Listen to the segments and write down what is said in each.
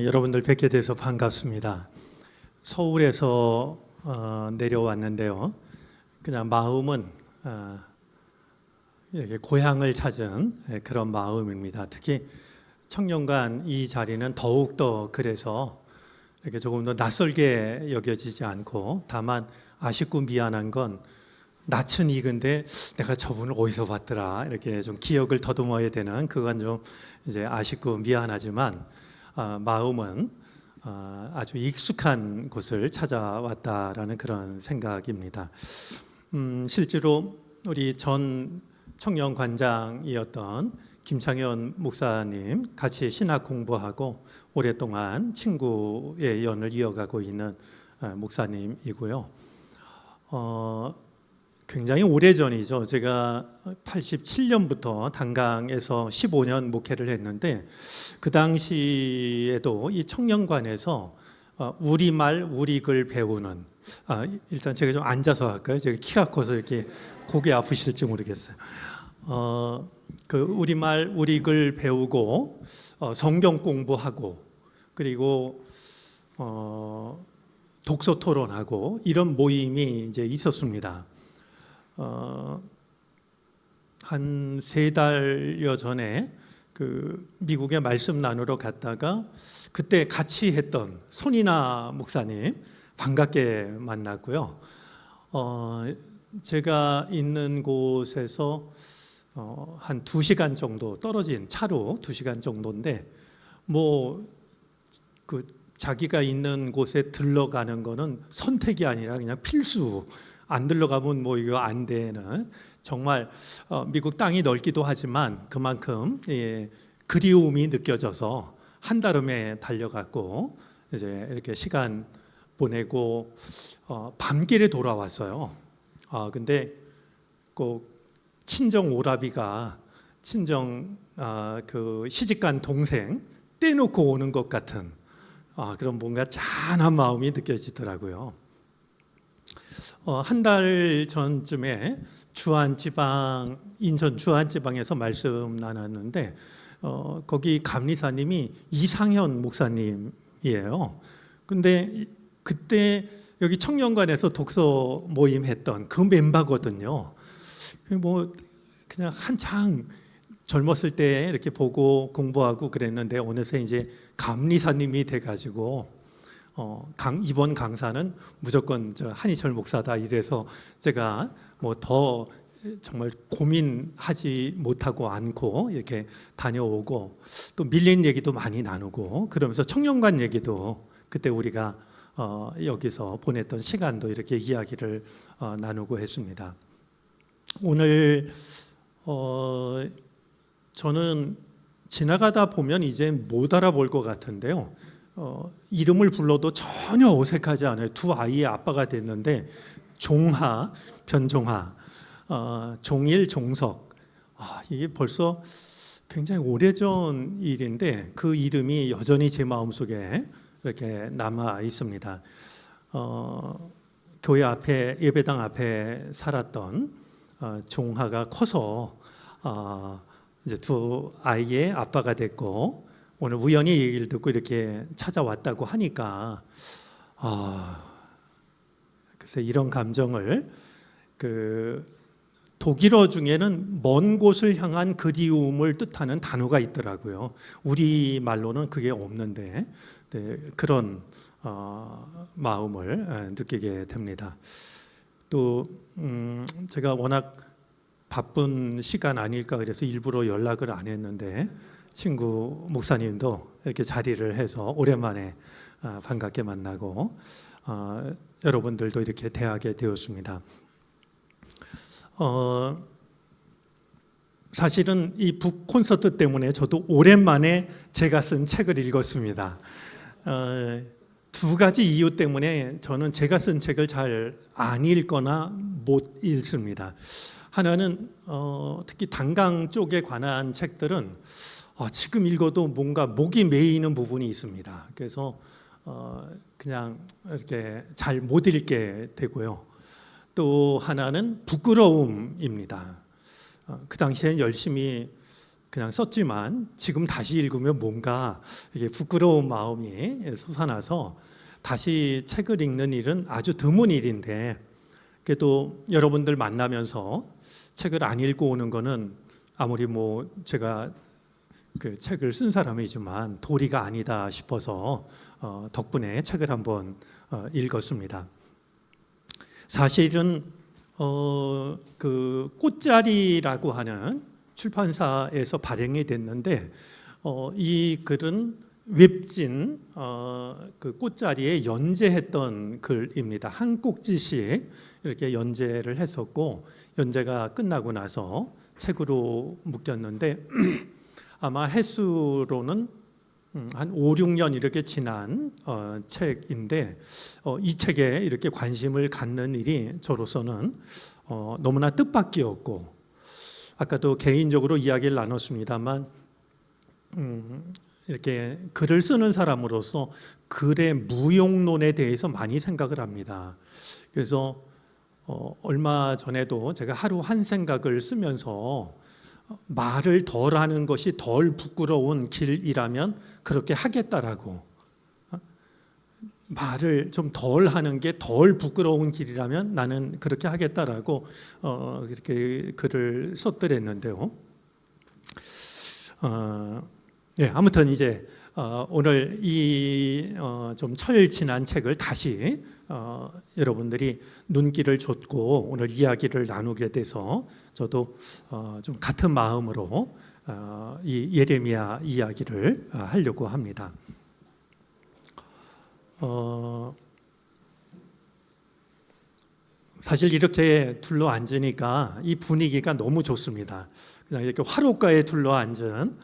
여러분들 뵙게 돼서 반갑습니다. 서울에서 내려왔는데요. 그냥 마음은 고향을 찾은 그런 마음입니다. 특히 청년관 이 자리는 더욱더 그래서 이렇게 조금 더 낯설게 여겨지지 않고, 다만 아쉽고 미안한 건 낯은 익은데 내가 저분을 어디서 봤더라 이렇게 좀 기억을 더듬어야 되는, 그건 좀 이제 아쉽고 미안하지만 마음은 아주 익숙한 곳을 찾아왔다라는 그런 생각입니다. 실제로 우리 전 청년관장이었던 김창현 목사님 같이 신학 공부하고 오랫동안 친구의 연을 이어가고 있는 목사님이고요. 굉장히 오래전이죠. 제가 87년부터 단강에서 15년 목회를 했는데, 그 당시에도 이 청년관에서 우리말 우리글 배우는, 일단 제가 좀 앉아서 할까요? 제가 키가 커서 이렇게 고개 아프실지 모르겠어요. 그 우리말 우리글 배우고 성경 공부하고, 그리고 독서 토론하고 이런 모임이 이제 있었습니다. 한 3달여 전에 그 미국에 말씀 나누러 갔다가 그때 같이 했던 손이나 목사님 반갑게 만났고요. 제가 있는 곳에서 한 2시간 정도 떨어진, 차로 2시간 정도인데, 뭐 그 자기가 있는 곳에 들러가는 거는 선택이 아니라 그냥 필수, 안 들러가면 뭐 이거 안 되는, 정말 미국 땅이 넓기도 하지만 그만큼 그리움이 느껴져서 한달음에 달려갔고, 이제 이렇게 시간 보내고 밤길에 돌아왔어요. 근데 꼭 친정 오라비가 친정 그 시집간 동생 떼놓고 오는 것 같은 그런 뭔가 짠한 마음이 느껴지더라고요. 한 달 전쯤에 주안지방, 인천 주안지방에서 말씀 나눴는데 거기 감리사님이 이상현 목사님이에요. 근데 그때 여기 청년관에서 독서 모임 했던 그 멤버거든요. 뭐 그냥 한창 젊었을 때 이렇게 보고 공부하고 그랬는데, 어느새 이제 감리사님이 돼가지고 이번 강사는 무조건 저 한희철 목사다 이래서 제가 뭐 더 정말 고민하지 못하고 않고 이렇게 다녀오고, 또 밀린 얘기도 많이 나누고, 그러면서 청년관 얘기도 그때 우리가 여기서 보냈던 시간도 이렇게 이야기를 나누고 했습니다. 오늘 저는 지나가다 보면 이제 못 알아볼 것 같은데요. 이름을 불러도 전혀 어색하지 않아요. 2 아이의 아빠가 됐는데, 종하, 변종하, 종일, 종석. 이게 벌써 굉장히 오래전 일인데 그 이름이 여전히 제 마음속에 이렇게 남아 있습니다. 교회 앞에, 예배당 앞에 살았던 종하가 커서 이제 2 아이의 아빠가 됐고, 오늘 우연히 얘기를 듣고 이렇게 찾아왔다고 하니까 글쎄 이런 감정을, 그 독일어 중에는 먼 곳을 향한 그리움을 뜻하는 단어가 있더라고요. 우리 말로는 그게 없는데, 그런 마음을 느끼게 됩니다. 또 제가 워낙 바쁜 시간 아닐까 그래서 일부러 연락을 안 했는데, 친구 목사님도 이렇게 자리를 해서 오랜만에 반갑게 만나고 여러분들도 이렇게 대하게 되었습니다. 사실은 이 북 콘서트 때문에 저도 오랜만에 제가 쓴 책을 읽었습니다. 2 가지 이유 때문에 저는 제가 쓴 책을 잘 안 읽거나 못 읽습니다. 하나는 특히 단강 쪽에 관한 책들은 지금 읽어도 뭔가 목이 메이는 부분이 있습니다. 그래서 그냥 이렇게 잘 못 읽게 되고요. 또 하나는 부끄러움입니다. 그 당시엔 열심히 그냥 썼지만 지금 다시 읽으면 뭔가 이게 부끄러운 마음이 솟아나서 다시 책을 읽는 일은 아주 드문 일인데, 그래도 여러분들 만나면서 책을 안 읽고 오는 거는 아무리 뭐 제가 그 책을 쓴 사람이지만 도리가 아니다 싶어서 덕분에 책을 한번 읽었습니다. 사실은 그 꽃자리라고 하는 출판사에서 발행이 됐는데, 이 글은 웹진 그 꽃자리에 연재했던 글입니다. 한 꼭지씩 이렇게 연재를 했었고, 연재가 끝나고 나서 책으로 묶였는데 아마 횟수로는 한 5, 6년 이렇게 지난 책인데, 이 책에 이렇게 관심을 갖는 일이 저로서는 너무나 뜻밖이었고, 아까도 개인적으로 이야기를 나눴습니다만 이렇게 글을 쓰는 사람으로서 글의 무용론에 대해서 많이 생각을 합니다. 그래서 얼마 전에도 제가 하루 한 생각을 쓰면서 말을 덜 하는 것이 덜 부끄러운 길이라면 그렇게 하겠다라고, 말을 좀 덜 하는 게 덜 부끄러운 길이라면 나는 그렇게 하겠다라고 이렇게 글을 썼더랬는데요. 예, 아무튼 이제 오늘 이 좀 철지난 책을 다시 여러분들이 눈길을 줬고 오늘 이야기를 나누게 돼서 저도 좀 같은 마음으로 이 예레미야 이야기를 하려고 합니다. 사실 이렇게 둘러 앉으니까 이 분위기가 너무 좋습니다. 그냥 이렇게 화롯가에 둘러 앉은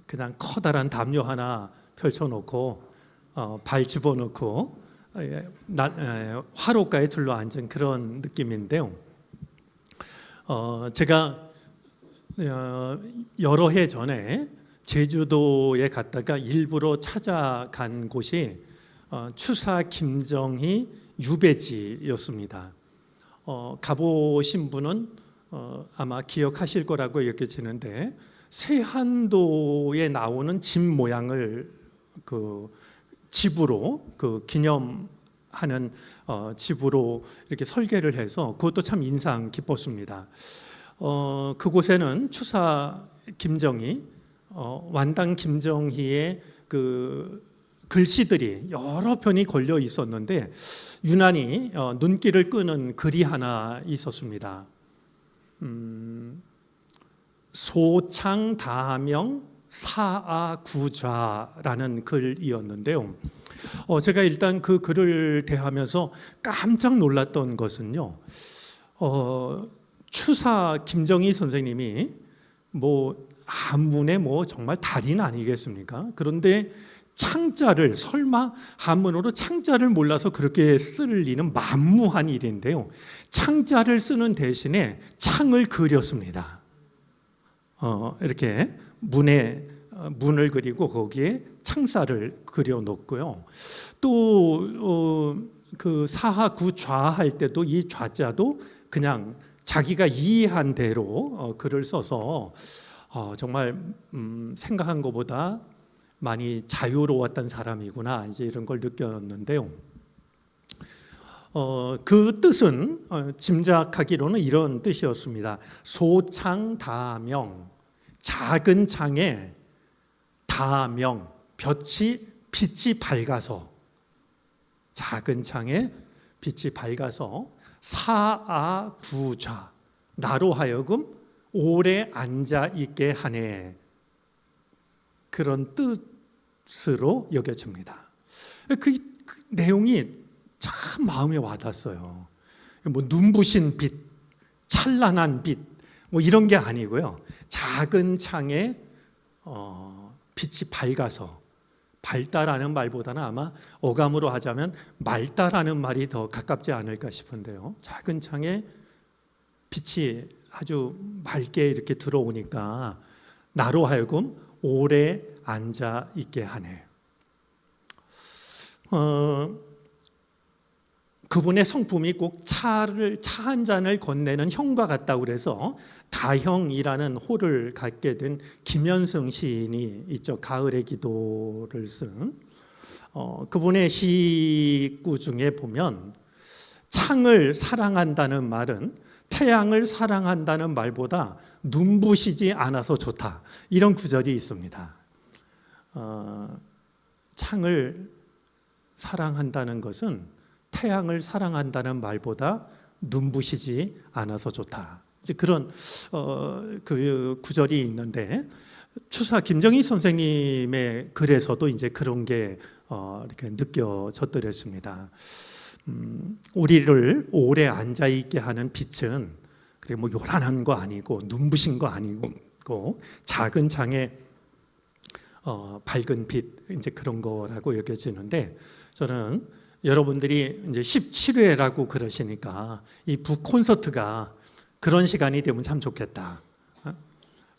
그냥 커다란 담요 하나 펼쳐놓고 발 집어넣고 화롯가에 둘러 앉은 그런 느낌인데요. 제가 여러 해 전에 제주도에 갔다가 일부러 찾아간 곳이 추사 김정희 유배지였습니다. 가보신 분은 아마 기억하실 거라고 여겨지는데, 세한도에 나오는 집 모양을 그 집으로 그 기념하는 집으로 이렇게 설계를 해서 그것도 참 인상 깊었습니다. 그곳에는 추사 김정희, 완당 김정희의 그 글씨들이 여러 편이 걸려 있었는데 유난히 눈길을 끄는 글이 하나 있었습니다. 소창다명 사아구좌라는 글이었는데요. 제가 일단 그 글을 대하면서 깜짝 놀랐던 것은요, 추사 김정희 선생님이 뭐 한문의 뭐 정말 달인 아니겠습니까? 그런데 창자를, 설마 한문으로 창자를 몰라서 그렇게 쓸 리는 만무한 일인데요, 창자를 쓰는 대신에 창을 그렸습니다. 이렇게 문을 그리고 거기에 창살을 그려 놓고요. 또 그 사하구 좌할 때도 이 좌자도 그냥 자기가 이해한 대로 글을 써서 정말 생각한 것보다 많이 자유로웠던 사람이구나, 이제 이런 걸 느꼈는데요. 그 뜻은 짐작하기로는 이런 뜻이었습니다. 소창다명, 작은 창에 다명, 빛이 밝아서, 작은 창에 빛이 밝아서 사아구좌, 나로 하여금 오래 앉아 있게 하네, 그런 뜻으로 여겨집니다. 그 내용이 참 마음에 와닿았어요. 뭐 눈부신 빛, 찬란한 빛, 뭐 이런 게 아니고요, 작은 창에 빛이 밝아서, 밝다라는 말보다는 아마 어감으로 하자면 맑다라는 말이 더 가깝지 않을까 싶은데요, 작은 창에 빛이 아주 맑게 이렇게 들어오니까 나로 하여금 오래 앉아 있게 하네. 그분의 성품이 꼭 차 한 잔을 건네는 형과 같다고 그래서 다형이라는 호를 갖게 된 김현승 시인이 있죠. 가을의 기도를 쓴 그분의 시구 중에 보면 창을 사랑한다는 말은 태양을 사랑한다는 말보다 눈부시지 않아서 좋다, 이런 구절이 있습니다. 창을 사랑한다는 것은 태양을 사랑한다는 말보다 눈부시지 않아서 좋다, 이제 그런 그 구절이 있는데, 추사 김정희 선생님의 글에서도 이제 그런 게 이렇게 느껴졌더랬습니다. 우리를 오래 앉아 있게 하는 빛은 그래 뭐 요란한 거 아니고 눈부신 거 아니고 작은 창에 밝은 빛, 이제 그런 거라고 여겨지는데, 저는 여러분들이 이제 17회라고 그러시니까 이 북 콘서트가 그런 시간이 되면 참 좋겠다.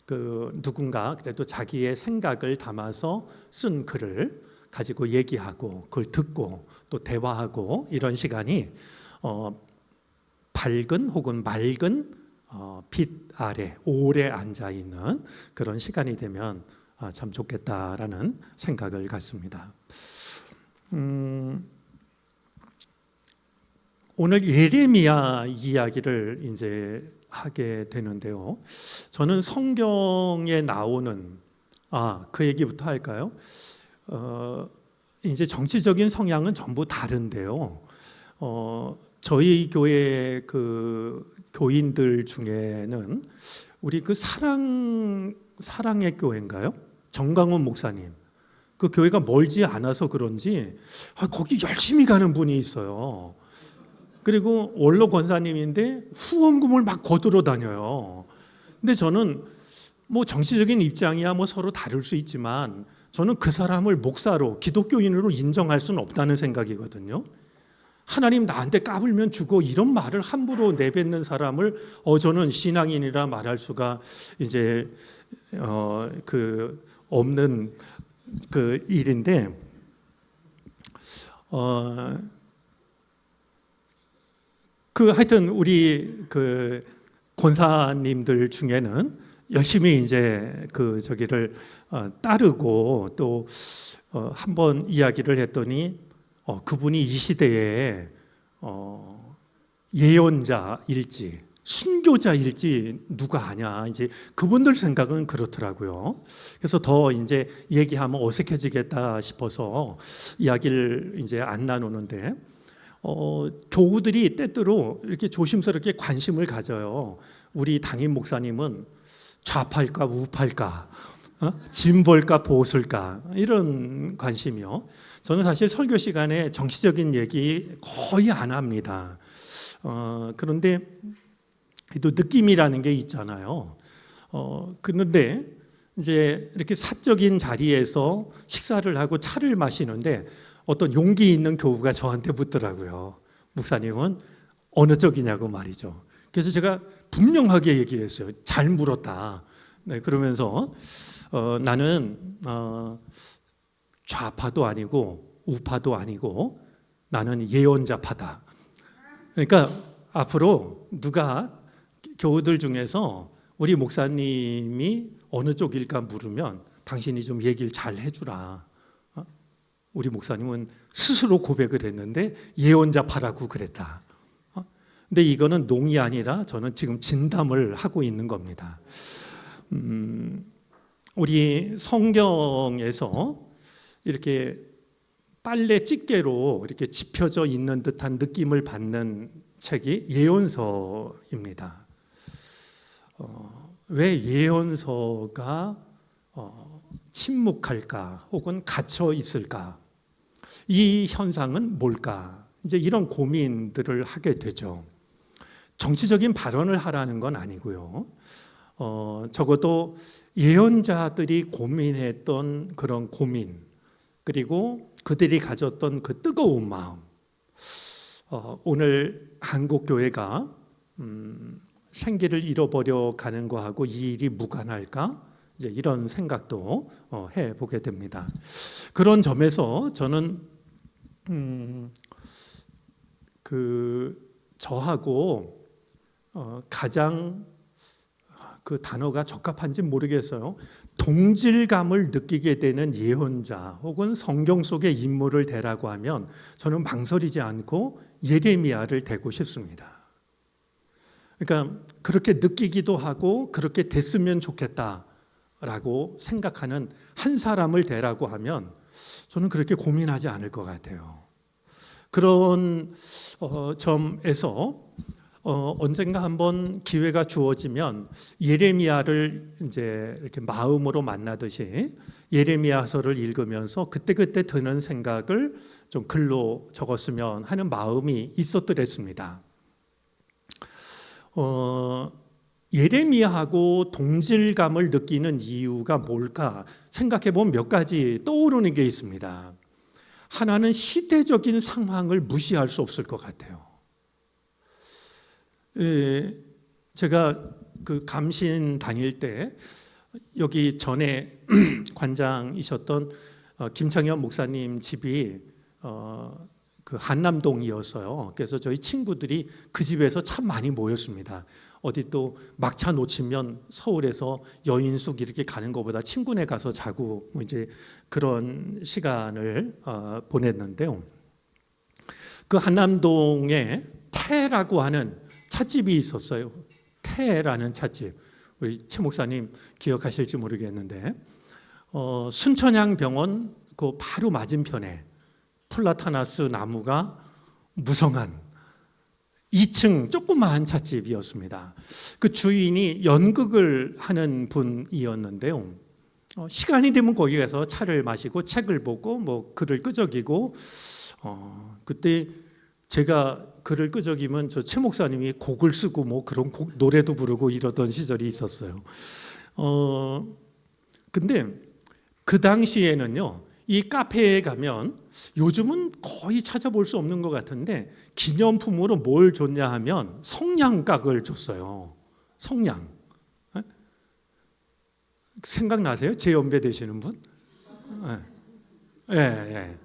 그 누군가 그래도 자기의 생각을 담아서 쓴 글을 가지고 얘기하고 그걸 듣고 또 대화하고, 이런 시간이 밝은 혹은 맑은 빛 아래 오래 앉아 있는 그런 시간이 되면 참 좋겠다라는 생각을 갖습니다. 오늘 예레미야 이야기를 이제 하게 되는데요. 저는 성경에 나오는 그 얘기부터 할까요? 이제 정치적인 성향은 전부 다른데요. 저희 교회 그 교인들 중에는 우리 그 사랑의 교회인가요? 정강훈 목사님, 그 교회가 멀지 않아서 그런지 거기 열심히 가는 분이 있어요. 그리고 원로 권사님인데 후원금을 막 거두러 다녀요. 근데 저는 뭐 정치적인 입장이야 뭐 서로 다를 수 있지만, 저는 그 사람을 목사로, 기독교인으로 인정할 수는 없다는 생각이거든요. 하나님 나한테 까불면 죽어, 이런 말을 함부로 내뱉는 사람을 저는 신앙인이라 말할 수가 이제 그 없는 그 일인데, 그 하여튼 우리 그 권사님들 중에는 열심히 이제 그 저기를 따르고, 또 한번 이야기를 했더니 그분이 이 시대에 예언자일지 순교자일지 누가 아냐, 이제 그분들 생각은 그렇더라고요. 그래서 더 이제 얘기하면 어색해지겠다 싶어서 이야기를 이제 안 나누는데, 교우들이 때때로 이렇게 조심스럽게 관심을 가져요. 우리 담임 목사님은 좌파일까 우파일까, 진보일까 보수일까, 이런 관심이요. 저는 사실 설교 시간에 정치적인 얘기 거의 안 합니다. 그런데 또 느낌이라는 게 있잖아요. 그런데 이제 이렇게 사적인 자리에서 식사를 하고 차를 마시는데 어떤 용기 있는 교우가 저한테 묻더라고요. 목사님은 어느 쪽이냐고 말이죠. 그래서 제가 분명하게 얘기했어요. 잘 물었다. 네, 그러면서 나는 좌파도 아니고 우파도 아니고 나는 예언자파다. 그러니까 앞으로 누가 교우들 중에서 우리 목사님이 어느 쪽일까 물으면 당신이 좀 얘기를 잘 해주라. 우리 목사님은 스스로 고백을 했는데 예언자파라고 그랬다. 근데 이거는 농이 아니라 저는 지금 진담을 하고 있는 겁니다. 우리 성경에서 이렇게 빨래 집게로 이렇게 짚혀져 있는 듯한 느낌을 받는 책이 예언서입니다. 왜 예언서가 침묵할까 혹은 갇혀 있을까? 이 현상은 뭘까? 이제 이런 고민들을 하게 되죠. 정치적인 발언을 하라는 건 아니고요. 적어도 예언자들이 고민했던 그런 고민, 그리고 그들이 가졌던 그 뜨거운 마음, 오늘 한국 교회가 생기를 잃어버려 가는 거하고 이 일이 무관할까? 이제 이런 생각도 해보게 됩니다. 그런 점에서 저는 저하고 가장 그 단어가 적합한지 모르겠어요. 동질감을 느끼게 되는 예언자 혹은 성경 속의 인물을 대라고 하면 저는 망설이지 않고 예레미야를 대고 싶습니다. 그러니까 그렇게 느끼기도 하고 그렇게 됐으면 좋겠다라고 생각하는 한 사람을 대라고 하면 저는 그렇게 고민하지 않을 것 같아요. 그런 점에서 언젠가 한번 기회가 주어지면 예레미야를 이제 이렇게 마음으로 만나듯이 예레미야서를 읽으면서 그때그때 드는 생각을 좀 글로 적었으면 하는 마음이 있었더랬습니다. 예레미야하고 동질감을 느끼는 이유가 뭘까 생각해 보면 몇 가지 떠오르는 게 있습니다. 하나는 시대적인 상황을 무시할 수 없을 것 같아요. 제가 그 감신 다닐 때 여기 전에 관장이셨던 김창현 목사님 집이 그 한남동이었어요. 그래서 저희 친구들이 그 집에서 참 많이 모였습니다. 어디 또 막차 놓치면 서울에서 여인숙 이렇게 가는 것보다 친구네 가서 자고 뭐 이제 그런 시간을 보냈는데요. 그 한남동에 태라고 하는 찻집이 있었어요. 태라는 찻집. 우리 최 목사님 기억하실지 모르겠는데 순천향 병원 그 바로 맞은편에 플라타나스 나무가 무성한 2층 조그마한 찻집이었습니다. 그 주인이 연극을 하는 분이었는데요. 시간이 되면 거기 가서 차를 마시고 책을 보고 뭐 글을 끄적이고 그때 제가 글을 끄적이면 저 최 목사님이 곡을 쓰고 뭐 그런 노래도 부르고 이러던 시절이 있었어요. 근데 그 당시에는요, 이 카페에 가면 요즘은 거의 찾아볼 수 없는 것 같은데 기념품으로 뭘 줬냐 하면 성냥각을 줬어요. 성냥. 생각나세요? 제 연배 되시는 분? 예.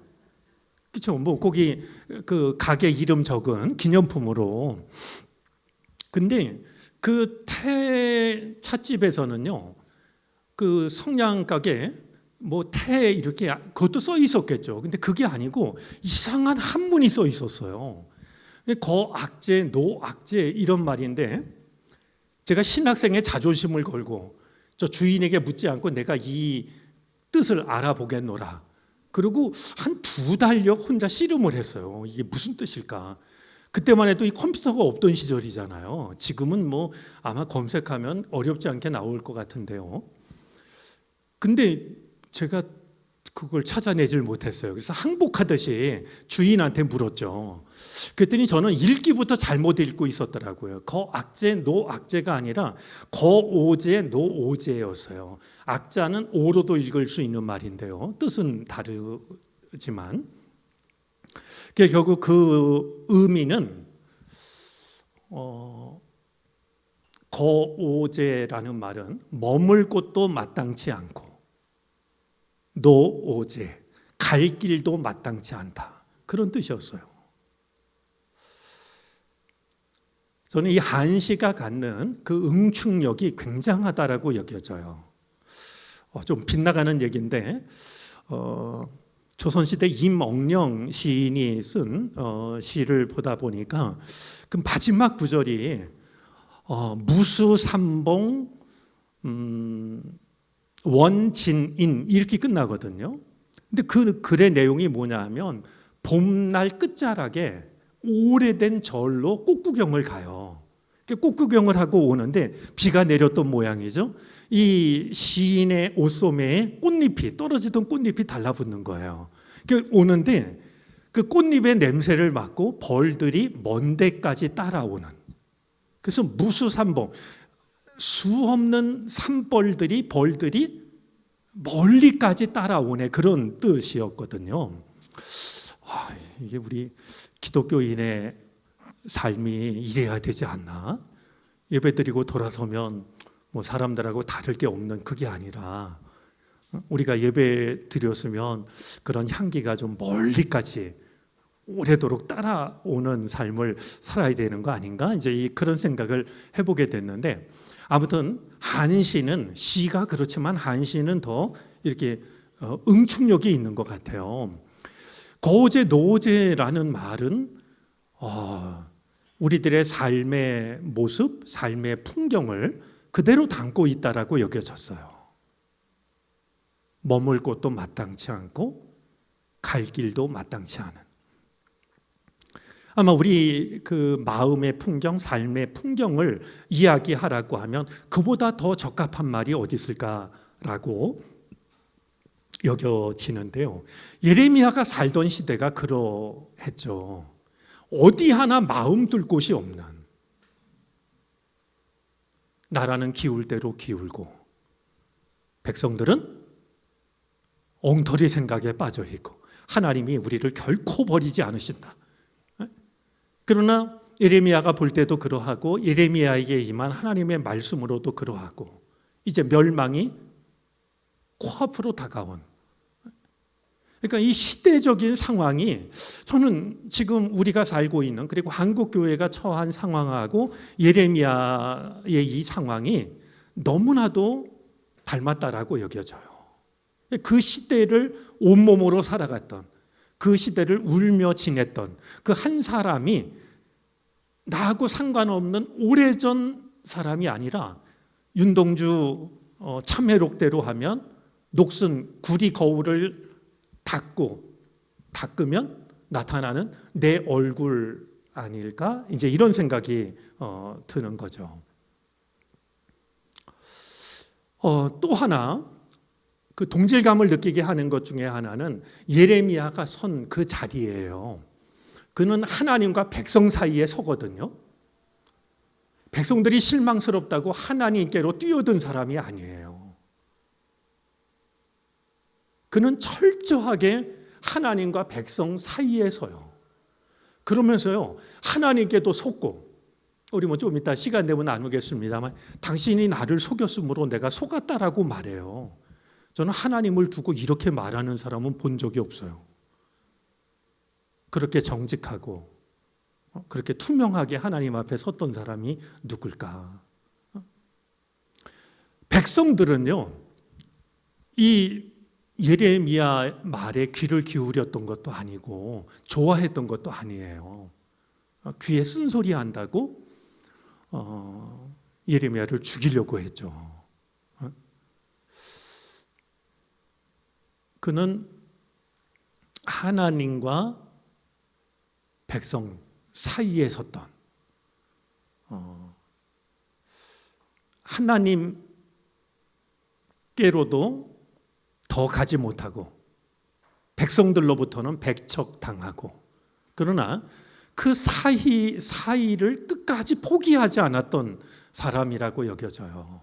그렇죠. 뭐 거기 그 가게 이름 적은 기념품으로. 근데 그 태 찻집에서는요, 그 성냥 가게 뭐 태 이렇게 그것도 써 있었겠죠. 근데 그게 아니고 이상한 한문이 써 있었어요. 거악제, 노악제 이런 말인데 제가 신학생의 자존심을 걸고 저 주인에게 묻지 않고 내가 이 뜻을 알아보겠노라. 그리고 한 2달여 혼자 씨름을 했어요. 이게 무슨 뜻일까? 그때만 해도 이 컴퓨터가 없던 시절이잖아요. 지금은 뭐 아마 검색하면 어렵지 않게 나올 것 같은데요. 근데 제가 그걸 찾아내질 못했어요. 그래서 항복하듯이 주인한테 물었죠. 그랬더니 저는 읽기부터 잘못 읽고 있었더라고요. 거악제, 노악제가 아니라 거오제, 노오제였어요. 악자는 오로도 읽을 수 있는 말인데요. 뜻은 다르지만 결국 그 의미는 거오제라는 말은 머물 곳도 마땅치 않고 노오제, 갈 길도 마땅치 않다. 그런 뜻이었어요. 저는 이 한시가 갖는 그 응축력이 굉장하다라고 여겨져요. 좀 빗나가는 얘기인데 조선시대 임억령 시인이 쓴 시를 보다 보니까 그 마지막 구절이 무수삼봉 원진인 이렇게 끝나거든요. 근데 그 글의 내용이 뭐냐 하면 봄날 끝자락에 오래된 절로 꽃구경을 가요. 꽃구경을 하고 오는데 비가 내렸던 모양이죠. 이 시인의 옷소매에 꽃잎이 떨어지던 꽃잎이 달라붙는 거예요. 오는데 그 꽃잎의 냄새를 맡고 벌들이 먼 데까지 따라오는. 그래서 무수삼봉 수 없는 산벌들이 벌들이 멀리까지 따라오네 그런 뜻이었거든요. 이게 우리 기독교인의 삶이 이래야 되지 않나? 예배드리고 돌아서면 뭐 사람들하고 다를 게 없는 그게 아니라 우리가 예배 드렸으면 그런 향기가 좀 멀리까지 오래도록 따라오는 삶을 살아야 되는 거 아닌가? 이제 그런 생각을 해보게 됐는데, 아무튼 한시는, 시가 그렇지만 한시는 더 이렇게 응축력이 있는 것 같아요. 거제 노제라는 말은 우리들의 삶의 모습, 삶의 풍경을 그대로 담고 있다라고 여겨졌어요. 머물 곳도 마땅치 않고 갈 길도 마땅치 않은. 아마 우리 그 마음의 풍경, 삶의 풍경을 이야기하라고 하면 그보다 더 적합한 말이 어디 있을까라고 여겨지는데요. 예레미야가 살던 시대가 그러했죠. 어디 하나 마음 둘 곳이 없는, 나라는 기울 대로 기울고 백성들은 엉터리 생각에 빠져 있고 하나님이 우리를 결코 버리지 않으신다. 그러나 예레미야가 볼 때도 그러하고 예레미야에게 임한 하나님의 말씀으로도 그러하고 이제 멸망이 코앞으로 다가온, 그러니까 이 시대적인 상황이 저는 지금 우리가 살고 있는, 그리고 한국교회가 처한 상황하고 예레미야의 이 상황이 너무나도 닮았다라고 여겨져요. 그 시대를 온몸으로 살아갔던, 그 시대를 울며 지냈던 그 한 사람이 나하고 상관없는 오래전 사람이 아니라 윤동주 참회록대로 하면 녹슨 구리 거울을 닦으면 나타나는 내 얼굴 아닐까? 이제 이런 생각이 드는 거죠. 또 하나 그 동질감을 느끼게 하는 것 중에 하나는 예레미야가 선 그 자리예요. 그는 하나님과 백성 사이에 서거든요. 백성들이 실망스럽다고 하나님께로 뛰어든 사람이 아니에요. 그는 철저하게 하나님과 백성 사이에 서요. 그러면서요, 하나님께도 속고, 우리 뭐 좀 이따 시간 되면 나누겠습니다만, 당신이 나를 속였으므로 내가 속았다라고 말해요. 저는 하나님을 두고 이렇게 말하는 사람은 본 적이 없어요. 그렇게 정직하고 그렇게 투명하게 하나님 앞에 섰던 사람이 누굴까? 백성들은요, 이 예레미야 말에 귀를 기울였던 것도 아니고 좋아했던 것도 아니에요. 귀에 쓴소리 한다고 예레미야를 죽이려고 했죠. 그는 하나님과 백성 사이에 섰던, 하나님께로도 더 가지 못하고 백성들로부터는 배척당하고, 그러나 그 사이를 끝까지 포기하지 않았던 사람이라고 여겨져요.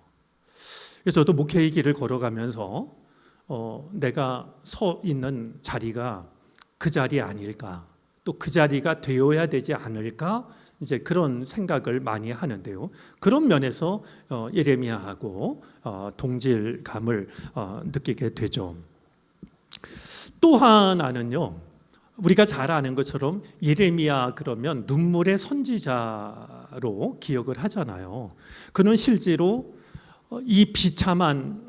그래서 저도 목회의 길을 걸어가면서 내가 서 있는 자리가 그 자리 아닐까, 또 그 자리가 되어야 되지 않을까, 이제 그런 생각을 많이 하는데요. 그런 면에서 예레미야하고 동질감을 느끼게 되죠. 또 하나는요, 우리가 잘 아는 것처럼 예레미야 그러면 눈물의 선지자로 기억을 하잖아요. 그는 실제로 이 비참한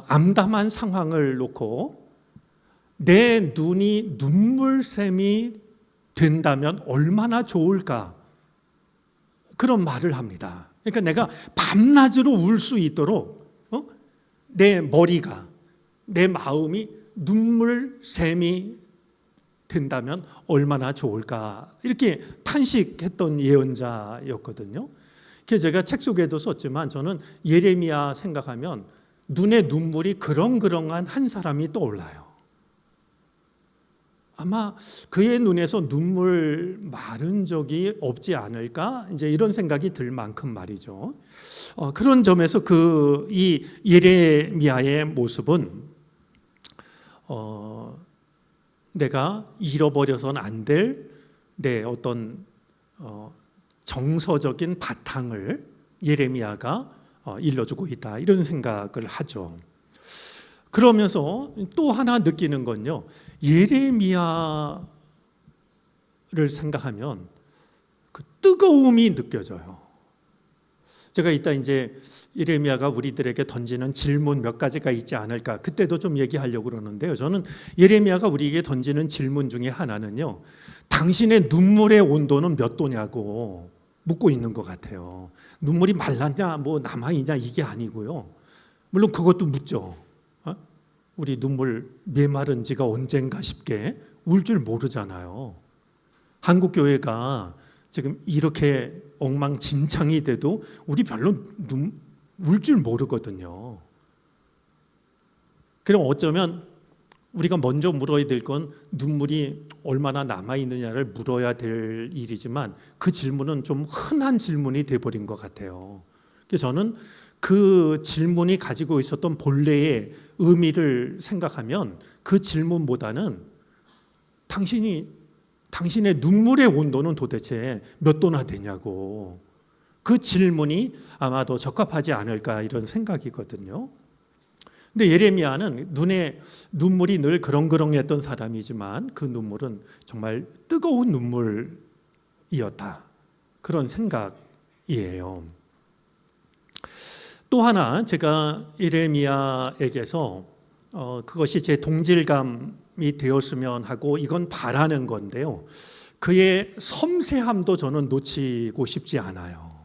암담한 상황을 놓고 내 눈이 눈물샘이 된다면 얼마나 좋을까, 그런 말을 합니다. 그러니까 내가 밤낮으로 울 수 있도록 내 머리가, 내 마음이 눈물샘이 된다면 얼마나 좋을까, 이렇게 탄식했던 예언자였거든요. 그래서 제가 책 속에도 썼지만 저는 예레미야 생각하면 눈에 눈물이 그렁그렁한 한 사람이 떠올라요. 아마 그의 눈에서 눈물 마른 적이 없지 않을까, 이제 이런 생각이 들 만큼 말이죠. 그런 점에서 이 예레미야의 모습은 내가 잃어버려서는 안 될 내 어떤 정서적인 바탕을 예레미야가 일러주고 있다, 이런 생각을 하죠. 그러면서 또 하나 느끼는 건요, 예레미야의 생각하면 그 뜨거움이 느껴져요. 제가 이따 이제 예레미야가 우리들에게 던지는 질문 몇 가지가 있지 않을까, 그때도 좀 얘기하려고 그러는데요. 저는 예레미야가 우리에게 던지는 질문 중에 하나는요, 당신의 눈물의 온도는 몇 도냐고 묻고 있는 것 같아요. 눈물이 말랐냐 뭐 남아있냐 이게 아니고요. 물론 그것도 묻죠. 우리 눈물 메마른 지가 언젠가 싶게 울 줄 모르잖아요. 한국교회가 지금 이렇게 엉망진창이 돼도 우리 별로 울 줄 모르거든요. 그럼 어쩌면 우리가 먼저 물어야 될 건 눈물이 얼마나 남아있느냐를 물어야 될 일이지만 그 질문은 좀 흔한 질문이 돼버린 것 같아요. 그래서 저는 그 질문이 가지고 있었던 본래의 의미를 생각하면 그 질문보다는 당신의 눈물의 온도는 도대체 몇 도나 되냐고, 그 질문이 아마 더 적합하지 않을까 이런 생각이거든요. 근데 예레미야는 눈물이 늘 그렁그렁했던 사람이지만 그 눈물은 정말 뜨거운 눈물이었다, 그런 생각이에요. 또 하나 제가 예레미야에게서 그것이 제 동질감이 되었으면 하고 이건 바라는 건데요, 그의 섬세함도 저는 놓치고 싶지 않아요.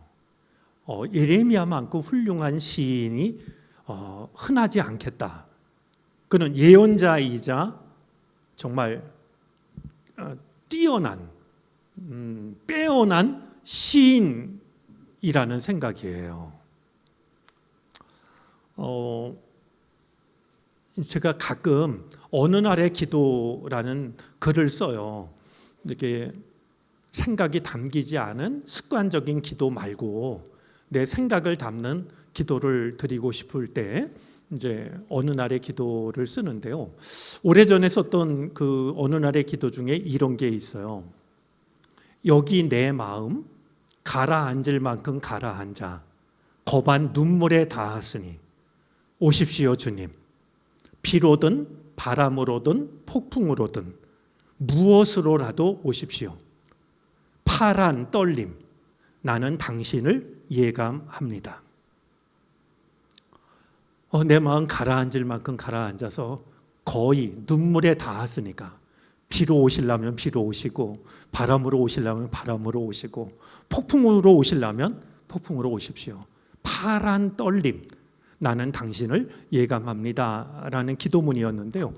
예레미야만큼 훌륭한 시인이 흔하지 않겠다. 그는 예언자이자 정말 뛰어난 빼어난 시인이라는 생각이에요. 제가 가끔 어느 날의 기도라는 글을 써요. 이렇게 생각이 담기지 않은 습관적인 기도 말고 내 생각을 담는 기도를 드리고 싶을 때 이제 어느 날의 기도를 쓰는데요. 오래전에 썼던 그 어느 날의 기도 중에 이런 게 있어요. 여기 내 마음 가라앉을 만큼 가라앉아 거반 눈물에 닿았으니 오십시오 주님. 비로든 바람으로든 폭풍으로든 무엇으로라도 오십시오. 파란 떨림 나는 당신을 예감합니다. 내 마음 가라앉을 만큼 가라앉아서 거의 눈물에 닿았으니까 비로 오시려면 비로 오시고 바람으로 오시려면 바람으로 오시고 폭풍으로 오시려면 폭풍으로 오십시오. 파란 떨림 나는 당신을 예감합니다 라는 기도문이었는데요.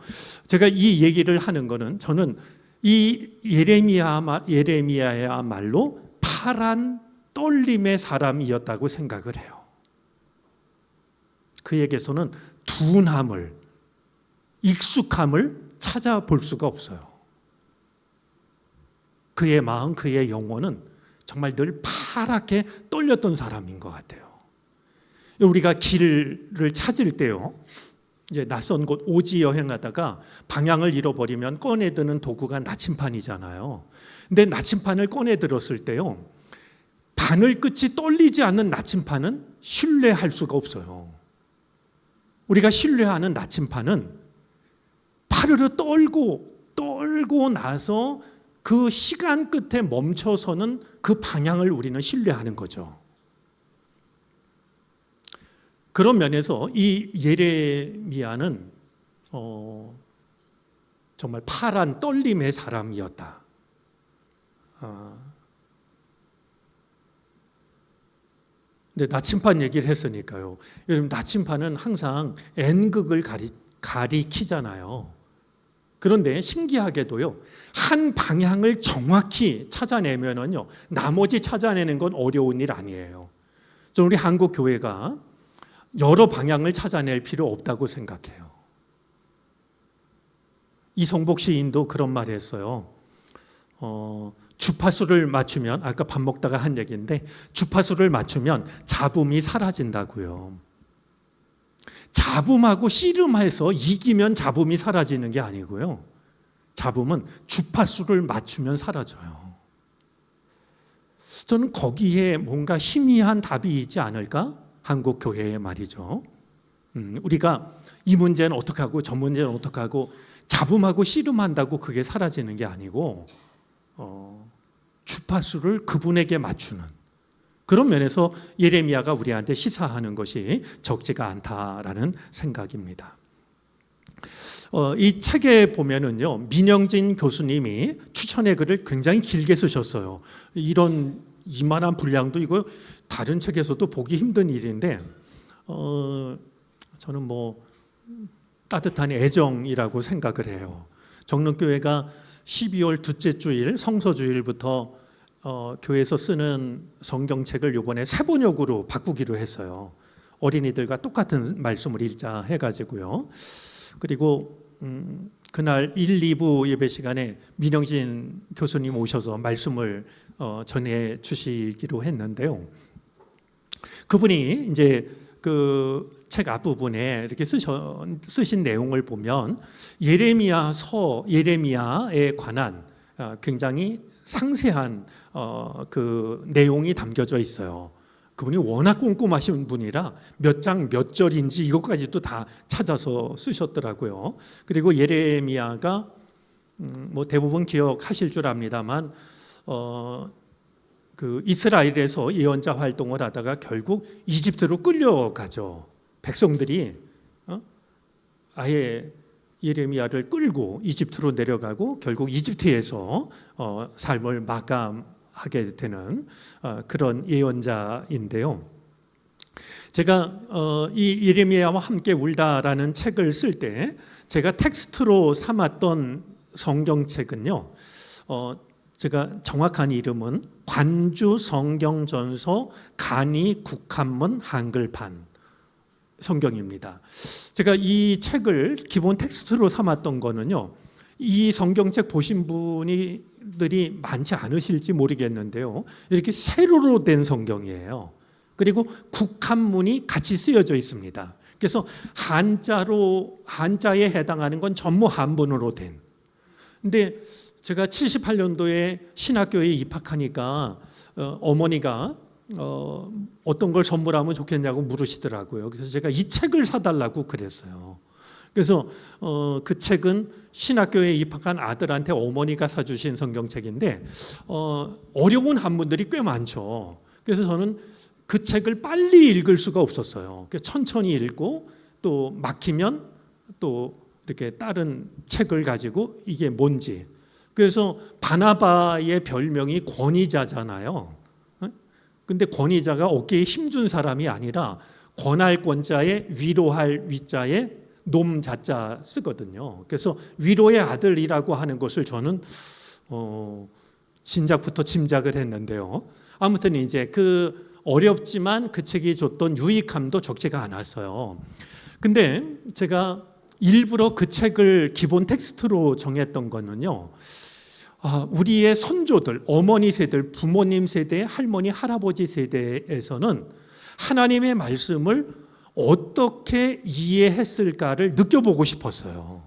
제가 이 얘기를 하는 거는 저는 이 예레미야야말로 파란 떨림의 사람이었다고 생각을 해요. 그에게서는 둔함을, 익숙함을 찾아볼 수가 없어요. 그의 마음, 그의 영혼은 정말 늘 파랗게 떨렸던 사람인 것 같아요. 우리가 길을 찾을 때요, 이제 낯선 곳 오지 여행하다가 방향을 잃어버리면 꺼내드는 도구가 나침판이잖아요. 근데 나침판을 꺼내들었을 때요, 바늘 끝이 떨리지 않는 나침판은 신뢰할 수가 없어요. 우리가 신뢰하는 나침판은 파르르 떨고 나서 그 시간 끝에 멈춰서는 그 방향을 우리는 신뢰하는 거죠. 그런 면에서 이 예레미야는 정말 파란 떨림의 사람이었다. 근데 나침판 얘기를 했으니까요. 여러분, 나침판은 항상 N극을 가리키잖아요. 그런데 신기하게도요, 한 방향을 정확히 찾아내면은요, 나머지 찾아내는 건 어려운 일 아니에요. 저는 우리 한국 교회가 여러 방향을 찾아낼 필요 없다고 생각해요. 이성복 시인도 그런 말을 했어요. 주파수를 맞추면, 아까 밥 먹다가 한 얘기인데, 주파수를 맞추면 잡음이 사라진다고요. 잡음하고 씨름해서 이기면 잡음이 사라지는 게 아니고요, 잡음은 주파수를 맞추면 사라져요. 저는 거기에 뭔가 희미한 답이 있지 않을까? 한국 교회에 말이죠. 우리가 이 문제는 어떻게 하고 저 문제는 어떻게 하고 잡음하고 씨름한다고 그게 사라지는 게 아니고, 주파수를 그분에게 맞추는 그런 면에서 예레미야가 우리한테 시사하는 것이 적지가 않다라는 생각입니다. 이 책에 보면은요, 민영진 교수님이 추천의 글을 굉장히 길게 쓰셨어요. 이런 이만한 분량도 이거 다른 책에서도 보기 힘든 일인데, 저는 뭐 따뜻한 애정이라고 생각을 해요. 정릉교회가 12월 둘째 주일 성서주일부터 교회에서 쓰는 성경책을 이번에 세번역으로 바꾸기로 했어요. 어린이들과 똑같은 말씀을 읽자 해가지고요. 그리고 그날 1, 2부 예배 시간에 민영진 교수님 오셔서 말씀을 전해 주시기로 했는데요. 그분이 이제 그 책 앞부분에 이렇게 쓰신 내용을 보면 예레미야에 관한 굉장히 상세한 그 내용이 담겨져 있어요. 그분이 워낙 꼼꼼하신 분이라 몇 장 몇 절인지 이것까지도 다 찾아서 쓰셨더라고요. 그리고 예레미야가 뭐 대부분 기억하실 줄 압니다만 그 이스라엘에서 예언자 활동을 하다가 결국 이집트로 끌려가죠. 백성들이 아예 예레미야를 끌고 이집트로 내려가고 결국 이집트에서 삶을 마감하게 되는 그런 예언자인데요. 제가 이 예레미야와 함께 울다라는 책을 쓸 때 제가 텍스트로 삼았던 성경책은요, 제가 정확한 이름은 관주 성경전서 간이 국한문 한글판 성경입니다. 제가 이 책을 기본 텍스트로 삼았던 거는요, 이 성경책 보신 분들이 많지 않으실지 모르겠는데요, 이렇게 세로로 된 성경이에요. 그리고 국한문이 같이 쓰여져 있습니다. 그래서 한자에 해당하는 건 전부 한문으로 된. 근데 제가 78년도에 신학교에 입학하니까 어머니가 어떤 걸 선물하면 좋겠냐고 물으시더라고요. 그래서 제가 이 책을 사달라고 그랬어요. 그래서 그 책은 신학교에 입학한 아들한테 어머니가 사주신 성경책인데 어려운 한문들이 꽤 많죠. 그래서 저는 그 책을 빨리 읽을 수가 없었어요. 천천히 읽고 또 막히면 또 이렇게 다른 책을 가지고 이게 뭔지. 그래서 바나바의 별명이 권위자잖아요. 근데 권위자가 어깨에 힘준 사람이 아니라 권할 권자에 위로할 위자에 놈자자 쓰거든요. 그래서 위로의 아들이라고 하는 것을 저는 진작부터 짐작을 했는데요. 아무튼 이제 그 어렵지만 그 책이 줬던 유익함도 적지가 않았어요. 근데 제가 일부러 그 책을 기본 텍스트로 정했던 거는요, 우리의 선조들, 어머니 세대, 부모님 세대, 할머니, 할아버지 세대에서는 하나님의 말씀을 어떻게 이해했을까를 느껴보고 싶었어요.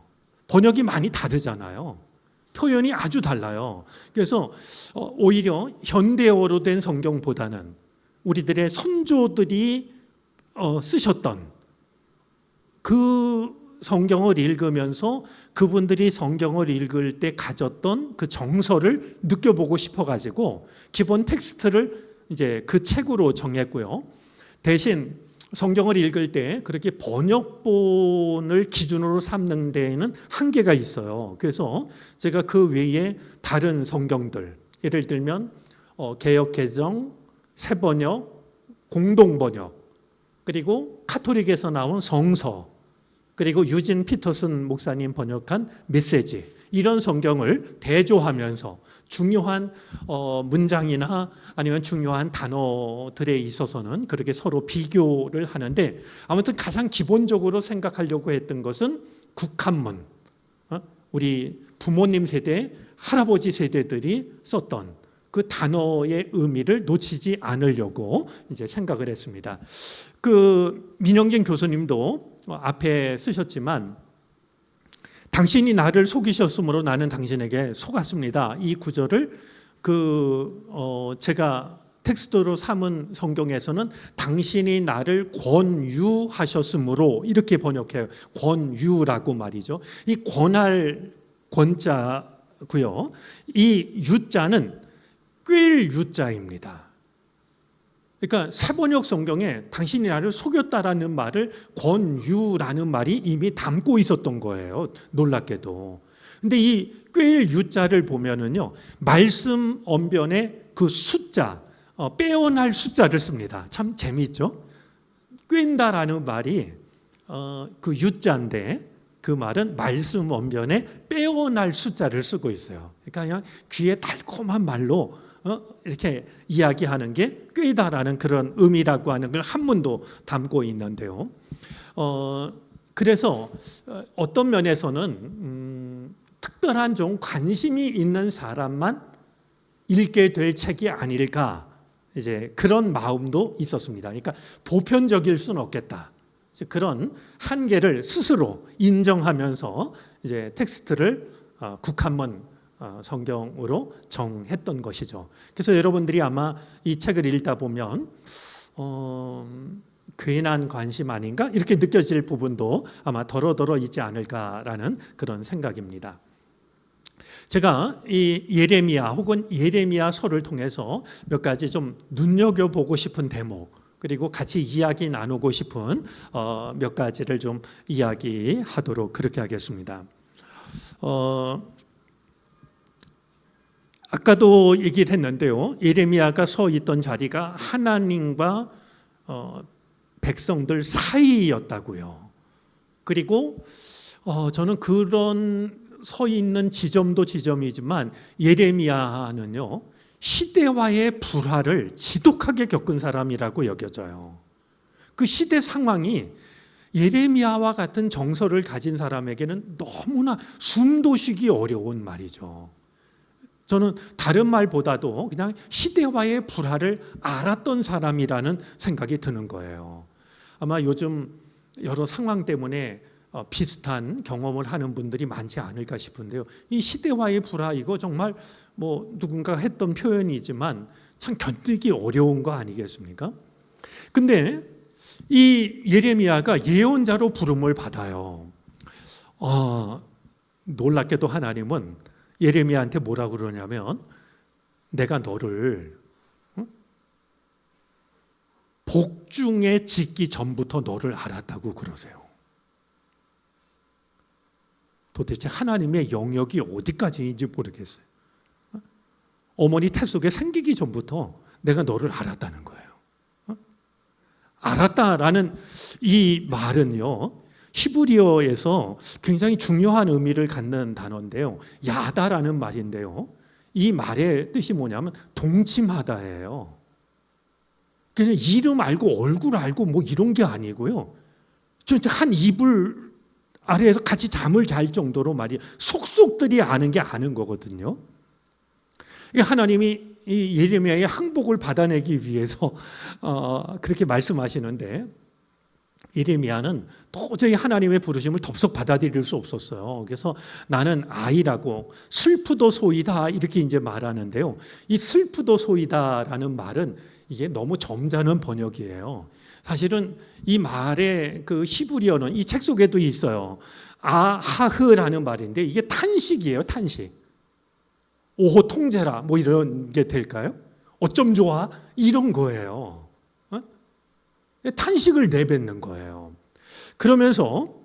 번역이 많이 다르잖아요. 표현이 아주 달라요. 그래서 오히려 현대어로 된 성경보다는 우리들의 선조들이 쓰셨던 그 성경을 읽으면서 그분들이 성경을 읽을 때 가졌던 그 정서를 느껴보고 싶어가지고 기본 텍스트를 이제 그 책으로 정했고요. 대신 성경을 읽을 때 그렇게 번역본을 기준으로 삼는 데에는 한계가 있어요. 그래서 제가 그 외에 다른 성경들, 예를 들면 개역개정, 새번역, 공동번역, 그리고 카톨릭에서 나온 성서, 그리고 유진 피터슨 목사님 번역한 메시지, 이런 성경을 대조하면서 중요한 문장이나 아니면 중요한 단어들에 있어서는 그렇게 서로 비교를 하는데, 아무튼 가장 기본적으로 생각하려고 했던 것은 국한문, 우리 부모님 세대, 할아버지 세대들이 썼던 그 단어의 의미를 놓치지 않으려고 이제 생각을 했습니다. 그 민영진 교수님도 앞에 쓰셨지만, 당신이 나를 속이셨으므로 나는 당신에게 속았습니다. 이 구절을 제가 텍스트로 삼은 성경에서는 당신이 나를 권유하셨으므로 이렇게 번역해요. 권유라고 말이죠. 이 권할 권자가 유자고요. 이 유자는 꿰일 유자입니다. 그러니까 세번역 성경에 당신이 나를 속였다라는 말을 권유라는 말이 이미 담고 있었던 거예요. 놀랍게도. 근데 이 꿰일 유자를 보면은요, 말씀 언변에 그 숫자, 빼어날 숫자를 씁니다. 참 재미있죠? 꿰인다라는 말이 그 유자인데 그 말은 말씀 언변에 빼어날 숫자를 쓰고 있어요. 그러니까 그냥 귀에 달콤한 말로 이렇게 이야기하는 게 꿰다라는 그런 의미라고 하는 걸 한문도 담고 있는데요. 그래서 어떤 면에서는 특별한 좀 관심이 있는 사람만 읽게 될 책이 아닐까, 이제 그런 마음도 있었습니다. 그러니까 보편적일 수는 없겠다. 이제 그런 한계를 스스로 인정하면서 이제 텍스트를 국한문 성경으로 정했던 것이죠. 그래서 여러분들이 아마 이 책을 읽다 보면 괜한 관심 아닌가 이렇게 느껴질 부분도 아마 더러더러 있지 않을까라는 그런 생각입니다. 제가 이 예레미야 혹은 예레미야서를 통해서 몇 가지 좀 눈여겨보고 싶은 대목, 그리고 같이 이야기 나누고 싶은 몇 가지를 좀 이야기하도록 그렇게 하겠습니다. 아까도 얘기를 했는데요. 예레미야가 서 있던 자리가 하나님과 백성들 사이였다고요. 그리고 저는 그런 서 있는 지점도 지점이지만 예레미야는요, 시대와의 불화를 지독하게 겪은 사람이라고 여겨져요. 그 시대 상황이 예레미야와 같은 정서를 가진 사람에게는 너무나 숨도 쉬기 어려운 말이죠. 저는 다른 말보다도 그냥 시대와의 불화를 알았던 사람이라는 생각이 드는 거예요. 아마 요즘 여러 상황 때문에 비슷한 경험을 하는 분들이 많지 않을까 싶은데요. 이 시대와의 불화, 이거 정말 뭐 누군가 했던 표현이지만 참 견디기 어려운 거 아니겠습니까? 근데 이 예레미야가 예언자로 부름을 받아요. 놀랍게도 하나님은 예레미야한테 뭐라고 그러냐면, 내가 너를 복중에 짓기 전부터 너를 알았다고 그러세요. 도대체 하나님의 영역이 어디까지인지 모르겠어요. 어머니 태 속에 생기기 전부터 내가 너를 알았다는 거예요. 알았다라는 이 말은요, 히브리어에서 굉장히 중요한 의미를 갖는 단어인데요. 야다라는 말인데요. 이 말의 뜻이 뭐냐면 동침하다예요. 그냥 이름 알고 얼굴 알고 뭐 이런 게 아니고요. 진짜 한 이불 아래에서 같이 잠을 잘 정도로 말이 속속들이 아는 게 아는 거거든요. 하나님이 이 예레미야의 항복을 받아내기 위해서 그렇게 말씀하시는데, 예레미야는 도저히 하나님의 부르심을 덥석 받아들일 수 없었어요. 그래서 나는 아이라고 슬프도소이다 이렇게 이제 말하는데요. 이 슬프도소이다라는 말은 이게 너무 점잖은 번역이에요. 사실은 이 말의 그 히브리어는 이 책 속에도 있어요. 아하흐라는 말인데 이게 탄식이에요, 탄식. 오호 통제라 뭐 이런 게 될까요? 어쩜 좋아? 이런 거예요. 탄식을 내뱉는 거예요. 그러면서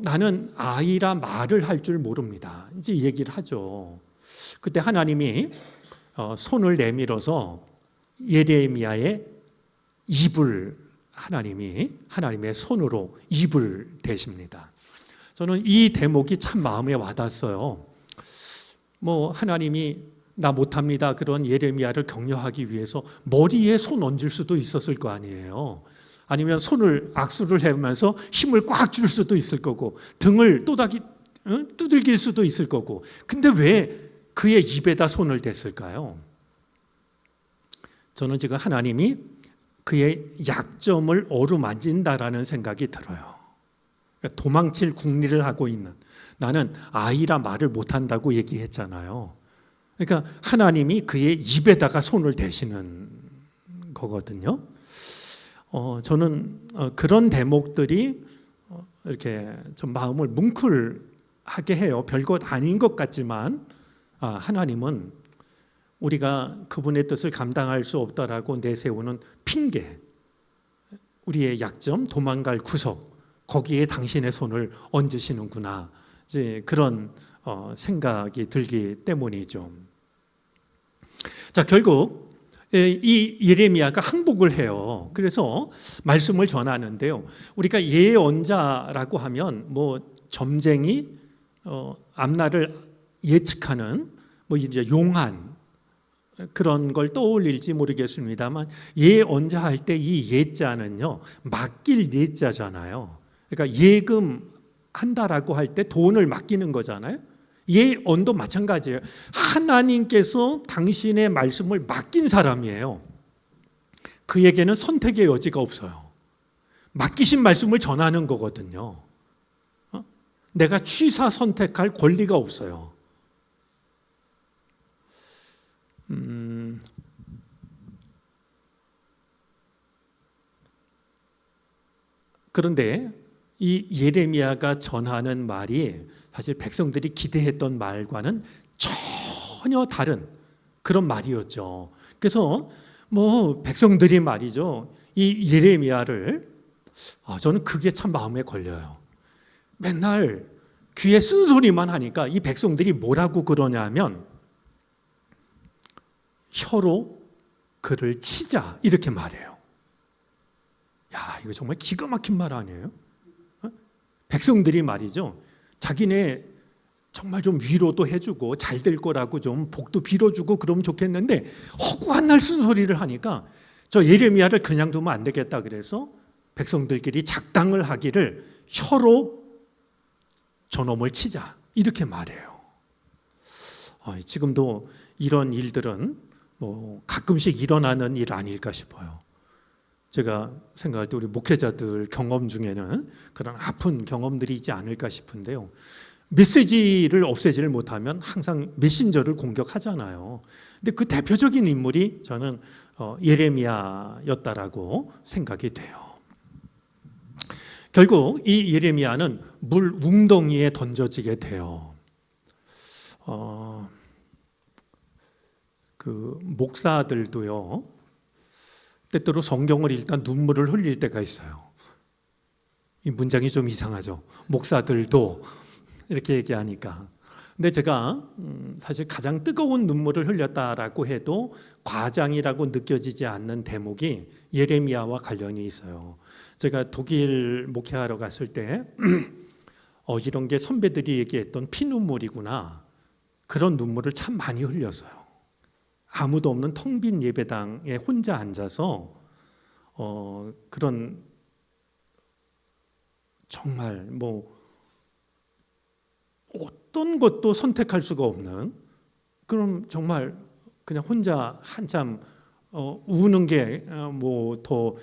나는 아이라 말을 할 줄 모릅니다. 이제 얘기를 하죠. 그때 하나님이 손을 내밀어서 예레미야의 입을 하나님의 손으로 입을 대십니다. 저는 이 대목이 참 마음에 와닿았어요. 뭐 하나님이 나 못합니다 그런 예레미야를 격려하기 위해서 머리에 손 얹을 수도 있었을 거 아니에요. 아니면 손을 악수를 하면서 힘을 꽉 줄 수도 있을 거고, 등을 두들길 수도 있을 거고. 근데 왜 그의 입에다 손을 댔을까요? 저는 지금 하나님이 그의 약점을 어루만진다라는 생각이 들어요. 그러니까 도망칠 궁리를 하고 있는, 나는 아이라 말을 못한다고 얘기했잖아요. 그러니까 하나님이 그의 입에다가 손을 대시는 거거든요. 저는 그런 대목들이 이렇게 좀 마음을 하게 해요. 별것 아닌 것 같지만 하나님은 우리가 그분의 뜻을 감당할 수 없다라고 내세우는 핑계, 우리의 약점, 도망갈 구석, 거기에 당신의 손을 얹으시는구나, 이제 그런 생각이 들기 때문이죠. 자, 결국 이 예레미야가 항복을 해요. 그래서 말씀을 전하는데요. 우리가 예언자라고 하면 뭐 점쟁이, 앞날을 예측하는 뭐 이제 용한 그런 걸 떠올릴지 모르겠습니다만, 예언자 할 때 이 예자는요, 맡길 예자잖아요. 그러니까 예금한다라고 할 때 돈을 맡기는 거잖아요. 예언도 마찬가지예요. 하나님께서 당신의 말씀을 맡긴 사람이에요. 그에게는 선택의 여지가 없어요. 맡기신 말씀을 전하는 거거든요. 내가 취사 선택할 권리가 없어요. 그런데 이 예레미야가 전하는 말이 사실 백성들이 기대했던 말과는 전혀 다른 그런 말이었죠. 그래서 뭐 백성들이 말이죠, 이 예레미야를 저는 그게 참 마음에 걸려요. 맨날 귀에 쓴소리만 하니까 이 백성들이 뭐라고 그러냐면 혀로 그를 치자 이렇게 말해요. 야, 이거 정말 기가 막힌 말 아니에요? 백성들이 말이죠, 자기네 정말 좀 위로도 해주고 잘 될 거라고 좀 복도 빌어주고 그러면 좋겠는데 허구한 날 쓴소리를 하니까 저 예레미야를 그냥 두면 안 되겠다, 그래서 백성들끼리 작당을 하기를 혀로 저놈을 치자 이렇게 말해요. 지금도 이런 일들은 뭐 가끔씩 일어나는 일 아닐까 싶어요. 제가 생각할 때 우리 목회자들 경험 중에는 그런 아픈 경험들이 있지 않을까 싶은데요. 메시지를 없애지를 못하면 항상 메신저를 공격하잖아요. 근데 그 대표적인 인물이 저는 예레미야였다라고 생각이 돼요. 결국 이 예레미야는 물 웅덩이에 던져지게 돼요. 그 목사들도요, 때때로 성경을 읽다 눈물을 흘릴 때가 있어요. 이 문장이 좀 이상하죠. 목사들도 이렇게 얘기하니까. 근데 제가 사실 가장 뜨거운 눈물을 흘렸다라고 해도 과장이라고 느껴지지 않는 대목이 예레미야와 관련이 있어요. 제가 독일 목회하러 갔을 때 이런 게 선배들이 얘기했던 피눈물이구나, 그런 눈물을 참 많이 흘렸어요. 아무도 없는 텅 빈 예배당에 혼자 앉아서 그런 정말 뭐 어떤 것도 선택할 수가 없는, 그럼 정말 그냥 혼자 한참 우는 게 뭐 더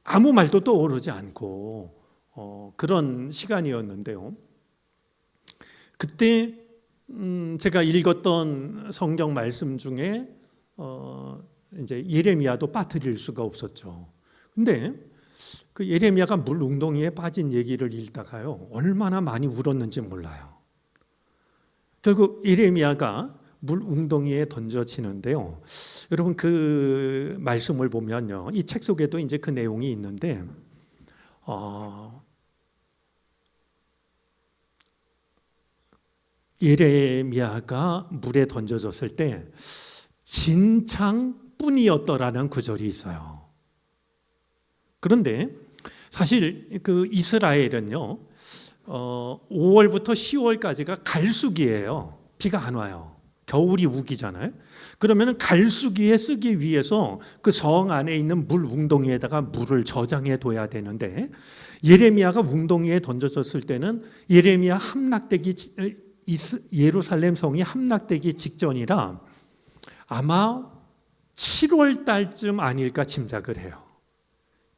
아무 말도 떠오르지 않고 그런 시간이었는데요. 그때 제가 읽었던 성경 말씀 중에 이제 예레미야도 빠뜨릴 수가 없었죠. 근데 그 예레미야가 물 웅덩이에 빠진 얘기를 읽다가요, 얼마나 많이 울었는지 몰라요. 결국 예레미야가 물 웅덩이에 던져지는데요. 여러분 그 말씀을 보면요, 이 책 속에도 이제 그 내용이 있는데 예레미야가 물에 던져졌을 때 진창뿐이었더라는 구절이 있어요. 그런데 사실 그 이스라엘은요, 5월부터 10월까지가 갈수기예요. 비가 안 와요. 겨울이 우기잖아요. 그러면 갈수기에 쓰기 위해서 그 성 안에 있는 물 웅덩이에다가 물을 저장해 둬야 되는데, 예레미야가 웅덩이에 던져졌을 때는 예레미야 함락되기, 예루살렘 성이 함락되기 직전이라 아마 7월 달쯤 아닐까 짐작을 해요.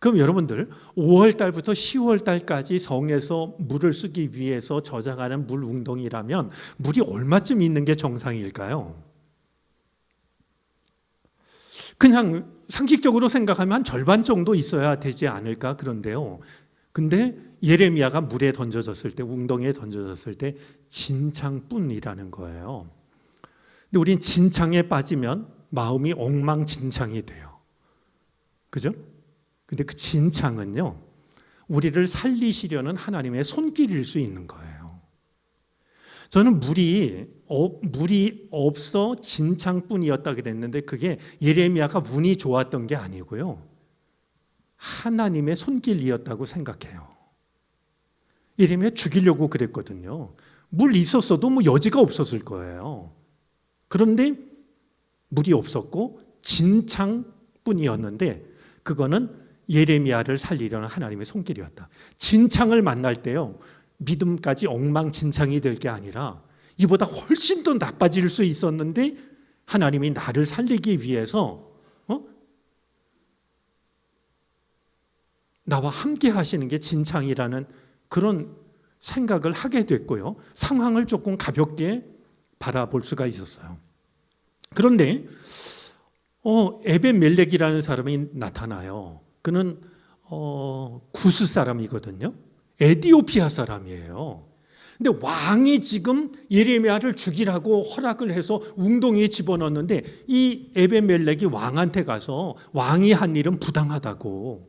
그럼 여러분들 5월 달부터 10월 달까지 성에서 물을 쓰기 위해서 저장하는 물 웅덩이라면 물이 얼마쯤 있는 게 정상일까요? 그냥 상식적으로 생각하면 한 절반 정도 있어야 되지 않을까 그런데요. 근데 예레미야가 물에 던져졌을 때, 웅덩이에 던져졌을 때 진창뿐이라는 거예요. 근데 우린 진창에 빠지면 마음이 엉망진창이 돼요. 그죠? 근데 그 진창은요, 우리를 살리시려는 하나님의 손길일 수 있는 거예요. 저는 물이 없어 진창뿐이었다 그랬는데 그게 예레미야가 운이 좋았던 게 아니고요, 하나님의 손길이었다고 생각해요. 예레미야 죽이려고 그랬거든요. 물 있었어도 뭐 여지가 없었을 거예요. 그런데 물이 없었고 진창뿐이었는데 그거는 예레미야를 살리려는 하나님의 손길이었다. 진창을 만날 때요, 믿음까지 엉망진창이 될 게 아니라 이보다 훨씬 더 나빠질 수 있었는데 하나님이 나를 살리기 위해서 나와 함께 하시는 게 진창이라는 그런 생각을 하게 됐고요, 상황을 조금 가볍게 바라볼 수가 있었어요. 그런데 에벤멜렉이라는 사람이 나타나요. 그는 구스 사람이거든요. 에디오피아 사람이에요. 근데 왕이 지금 예레미야를 죽이라고 허락을 해서 웅덩이에 집어넣었는데 이 에벤멜렉이 왕한테 가서 왕이 한 일은 부당하다고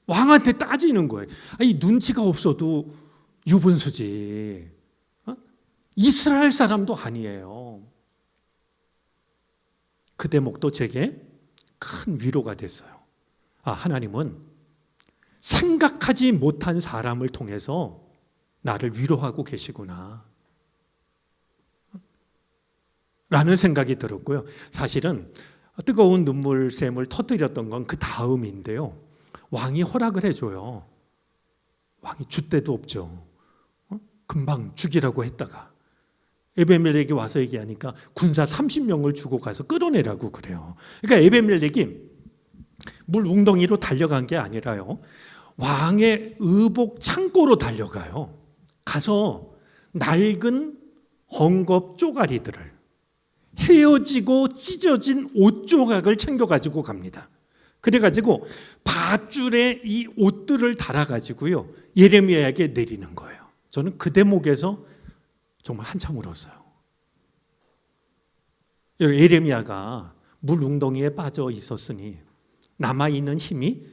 왕한테 따지는 거예요. 아니, 눈치가 없어도 유분수지. 이스라엘 사람도 아니에요. 그 대목도 제게 큰 위로가 됐어요. 하나님은 생각하지 못한 사람을 통해서 나를 위로하고 계시구나 라는 생각이 들었고요. 사실은 뜨거운 눈물샘을 터뜨렸던 건 그 다음인데요, 왕이 허락을 해줘요. 왕이 줏대도 없죠. 금방 죽이라고 했다가 에벤멜렉이 와서 얘기하니까 군사 30명을 주고 가서 끌어내라고 그래요. 그러니까 에벤멜렉이 물 웅덩이로 달려간 게 아니라요, 왕의 의복 창고로 달려가요. 가서 낡은 헝겊 쪼가리들을, 헤어지고 찢어진 옷 조각을 챙겨가지고 갑니다. 그래가지고 밧줄에 이 옷들을 달아가지고요, 예레미야에게 내리는 거예요. 저는 그 대목에서 정말 한참 울었어요. 예레미야가 물 웅덩이에 빠져 있었으니 남아있는 힘이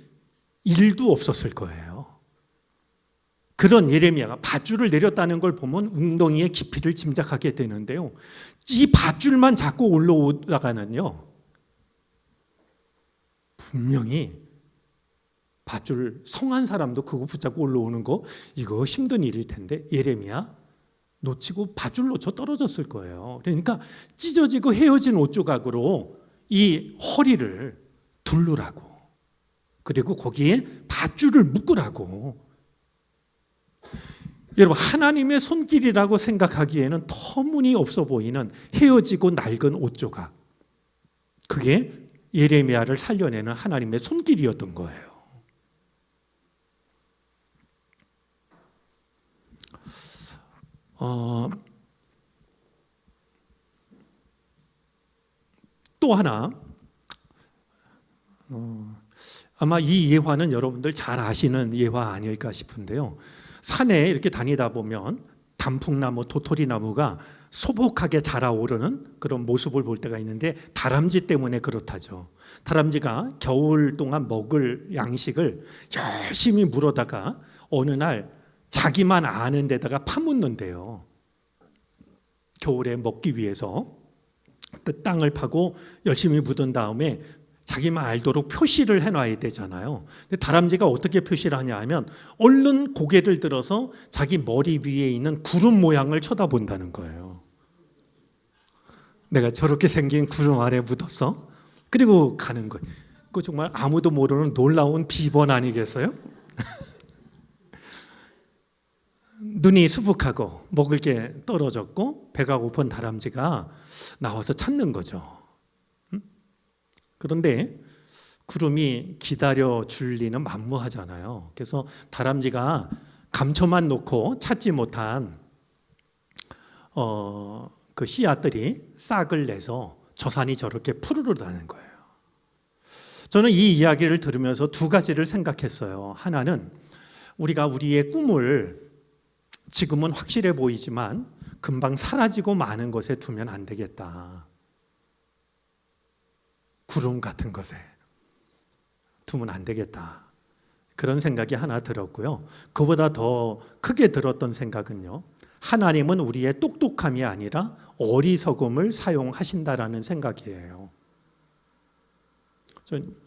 1도 없었을 거예요. 그런 예레미야가 밧줄을 내렸다는 걸 보면 웅덩이의 깊이를 짐작하게 되는데요, 이 밧줄만 자꾸 올라오다가는요, 분명히 밧줄 성한 사람도 그거 붙잡고 올라오는 거 이거 힘든 일일 텐데 예레미야 놓치고 밧줄 놓쳐 떨어졌을 거예요. 그러니까 찢어지고 헤어진 옷 조각으로 이 허리를 둘르라고, 그리고 거기에 밧줄을 묶으라고. 여러분, 하나님의 손길이라고 생각하기에는 터무니없어 보이는 헤어지고 낡은 옷 조각, 그게 예레미야를 살려내는 하나님의 손길이었던 거예요. 또 하나, 아마 이 예화는 여러분들 잘 아시는 예화 아닐까 싶은데요, 산에 이렇게 다니다 보면 단풍나무, 도토리나무가 소복하게 자라오르는 그런 모습을 볼 때가 있는데 다람쥐 때문에 그렇다죠. 다람쥐가 겨울 동안 먹을 양식을 열심히 물어다가 어느 날 자기만 아는 데다가 파묻는데요. 겨울에 먹기 위해서 땅을 파고 열심히 묻은 다음에 자기만 알도록 표시를 해놔야 되잖아요. 근데 다람쥐가 어떻게 표시를 하냐 하면 얼른 고개를 들어서 자기 머리 위에 있는 구름 모양을 쳐다본다는 거예요. 내가 저렇게 생긴 구름 아래 묻었어? 그리고 가는 거예요. 그거 정말 아무도 모르는 놀라운 비번 아니겠어요? 눈이 수북하고 먹을 게 떨어졌고 배가 고픈 다람쥐가 나와서 찾는 거죠. 그런데 구름이 기다려 줄 리는 만무하잖아요. 그래서 다람쥐가 감초만 놓고 찾지 못한 그 씨앗들이 싹을 내서 저 산이 저렇게 푸르르다는 거예요. 저는 이 이야기를 들으면서 두 가지를 생각했어요. 하나는 우리가 우리의 꿈을 지금은 확실해 보이지만 금방 사라지고 마는 것에 두면 안 되겠다. 구름 같은 것에 두면 안 되겠다. 그런 생각이 하나 들었고요. 그보다 더 크게 들었던 생각은요. 하나님은 우리의 똑똑함이 아니라 어리석음을 사용하신다라는 생각이에요.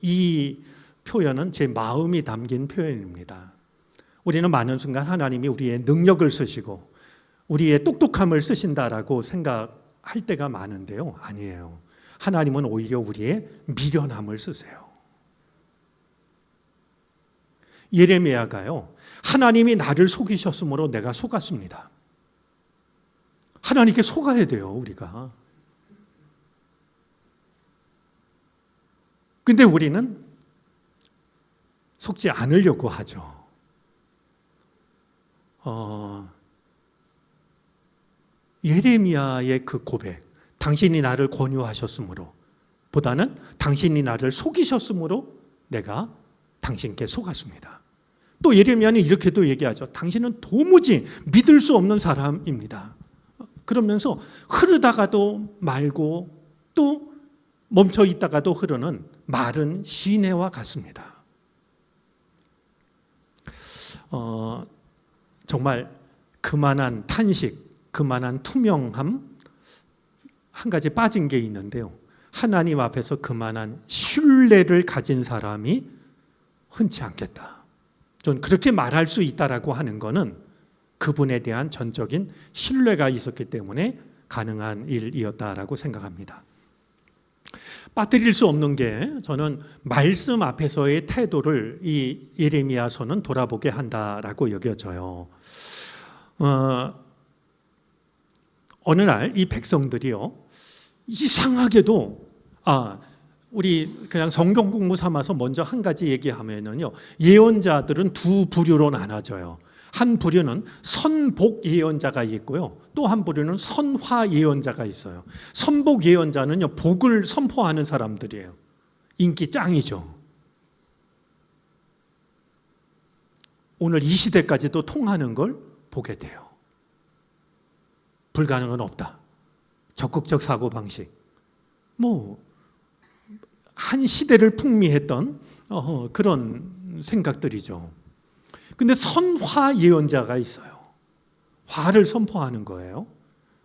이 표현은 제 마음이 담긴 표현입니다. 우리는 많은 순간 하나님이 우리의 능력을 쓰시고 우리의 똑똑함을 쓰신다라고 생각할 때가 많은데요. 아니에요. 하나님은 오히려 우리의 미련함을 쓰세요. 예레미야가요. 하나님이 나를 속이셨으므로 내가 속았습니다. 하나님께 속아야 돼요, 우리가. 근데 우리는 속지 않으려고 하죠. 예레미야의 그 고백, 당신이 나를 권유하셨으므로 보다는 당신이 나를 속이셨으므로 내가 당신께 속았습니다. 또 예레미야는 이렇게도 얘기하죠. 당신은 도무지 믿을 수 없는 사람입니다. 그러면서 흐르다가도 말고 또 멈춰 있다가도 흐르는 마른 시내와 같습니다. 정말 그만한 탄식, 그만한 투명함, 한 가지 빠진 게 있는데요. 하나님 앞에서 그만한 신뢰를 가진 사람이 흔치 않겠다. 전 그렇게 말할 수 있다라고 하는 것은 그분에 대한 전적인 신뢰가 있었기 때문에 가능한 일이었다라고 생각합니다. 빠뜨릴 수 없는 게 저는 말씀 앞에서의 태도를 이 예레미야서는 돌아보게 한다라고 여겨져요. 어느 날 이 백성들이요, 이상하게도 우리 그냥 성경 공부 삼아서 먼저 한 가지 얘기하면은요, 예언자들은 두 부류로 나눠져요. 한 부류는 선복 예언자가 있고요, 또 한 부류는 선화 예언자가 있어요. 선복 예언자는요, 복을 선포하는 사람들이에요. 인기 짱이죠. 오늘 이 시대까지도 통하는 걸 보게 돼요. 불가능은 없다. 적극적 사고방식. 한 시대를 풍미했던 그런 생각들이죠. 근데 선화 예언자가 있어요. 화를 선포하는 거예요.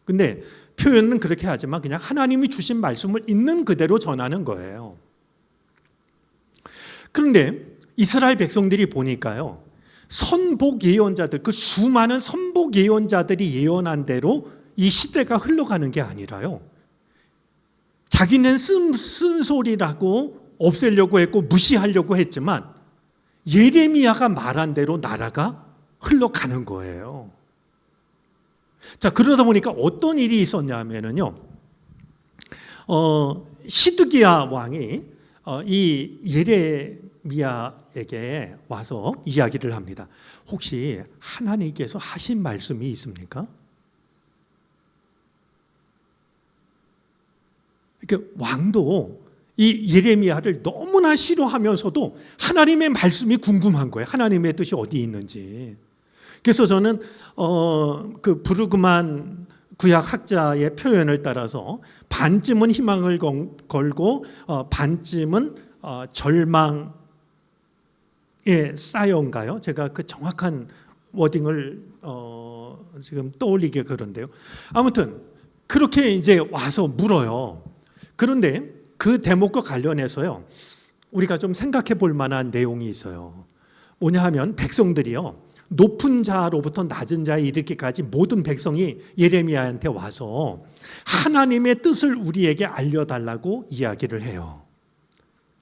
근데 표현은 그렇게 하지만 그냥 하나님이 주신 말씀을 있는 그대로 전하는 거예요. 그런데 이스라엘 백성들이 보니까요, 선복 예언자들, 그 수많은 선복 예언자들이 예언한 대로 이 시대가 흘러가는 게 아니라요, 자기는 쓴소리라고 없애려고 했고 무시하려고 했지만 예레미야가 말한 대로 나라가 흘러가는 거예요. 자, 그러다 보니까 어떤 일이 있었냐면요, 시드기야 왕이 이 예레미야에게 와서 이야기를 합니다. 혹시 하나님께서 하신 말씀이 있습니까? 그러니까 왕도 이 예레미야를 너무나 싫어하면서도 하나님의 말씀이 궁금한 거예요. 하나님의 뜻이 어디 있는지. 그래서 저는 그 부르그만 구약 학자의 표현을 따라서 반쯤은 희망을 걸고 반쯤은 절망의 쌓여인가요? 제가 그 정확한 워딩을 지금 떠올리게 그런데요. 아무튼 그렇게 이제 와서 물어요. 그런데 그 대목과 관련해서요, 우리가 좀 생각해 볼 만한 내용이 있어요. 뭐냐 하면 백성들이요, 높은 자로부터 낮은 자에 이르기까지 모든 백성이 예레미야한테 와서 하나님의 뜻을 우리에게 알려달라고 이야기를 해요.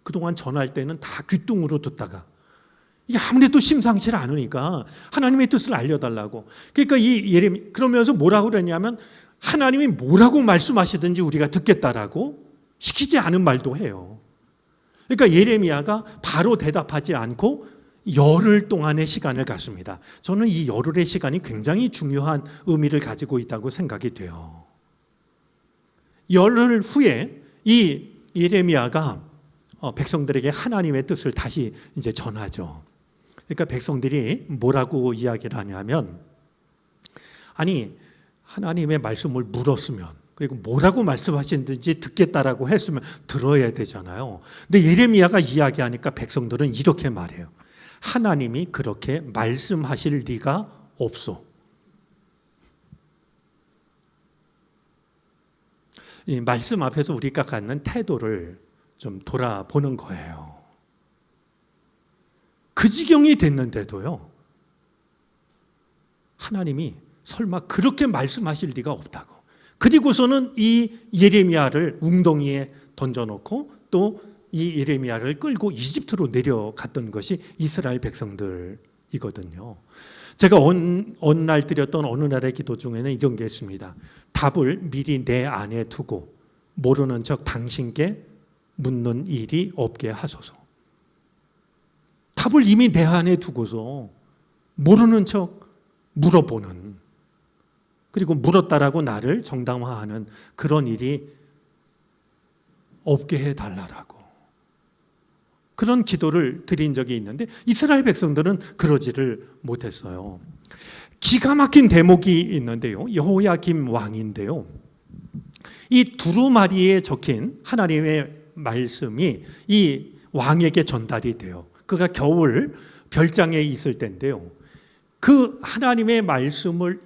그동안 전할 때는 다 귀뚱으로 듣다가 이게 아무래도 심상치 않으니까 하나님의 뜻을 알려달라고. 그러니까 이 그러면서 뭐라고 그러냐면 하나님이 뭐라고 말씀하시든지 우리가 듣겠다라고 시키지 않은 말도 해요. 그러니까 예레미야가 바로 대답하지 않고 열흘 동안의 시간을 갖습니다. 저는 이 열흘의 시간이 굉장히 중요한 의미를 가지고 있다고 생각이 돼요. 열흘 후에 이 예레미야가 백성들에게 하나님의 뜻을 다시 이제 전하죠. 그러니까 백성들이 뭐라고 이야기를 하냐면, 아니 하나님의 말씀을 물었으면, 그리고 뭐라고 말씀하시는지 듣겠다라고 했으면 들어야 되잖아요. 근데 예레미야가 이야기하니까 백성들은 이렇게 말해요. 하나님이 그렇게 말씀하실 리가 없소. 이 말씀 앞에서 우리가 갖는 태도를 좀 돌아보는 거예요. 그 지경이 됐는데도요, 하나님이 설마 그렇게 말씀하실 리가 없다고. 그리고서는 이 예레미야를 웅덩이에 던져놓고 또 이 예레미야를 끌고 이집트로 내려갔던 것이 이스라엘 백성들이거든요. 제가 어느 날 드렸던 어느 날의 기도 중에는 이런 게 있습니다. 답을 미리 내 안에 두고 모르는 척 당신께 묻는 일이 없게 하소서. 답을 이미 내 안에 두고서 모르는 척 물어보는, 그리고 물었다라고 나를 정당화하는 그런 일이 없게 해달라고, 그런 기도를 드린 적이 있는데 이스라엘 백성들은 그러지를 못했어요. 기가 막힌 대목이 있는데요, 여호야김 왕인데요, 이 두루마리에 적힌 하나님의 말씀이 이 왕에게 전달이 돼요. 그가 겨울 별장에 있을 때인데요, 그 하나님의 말씀을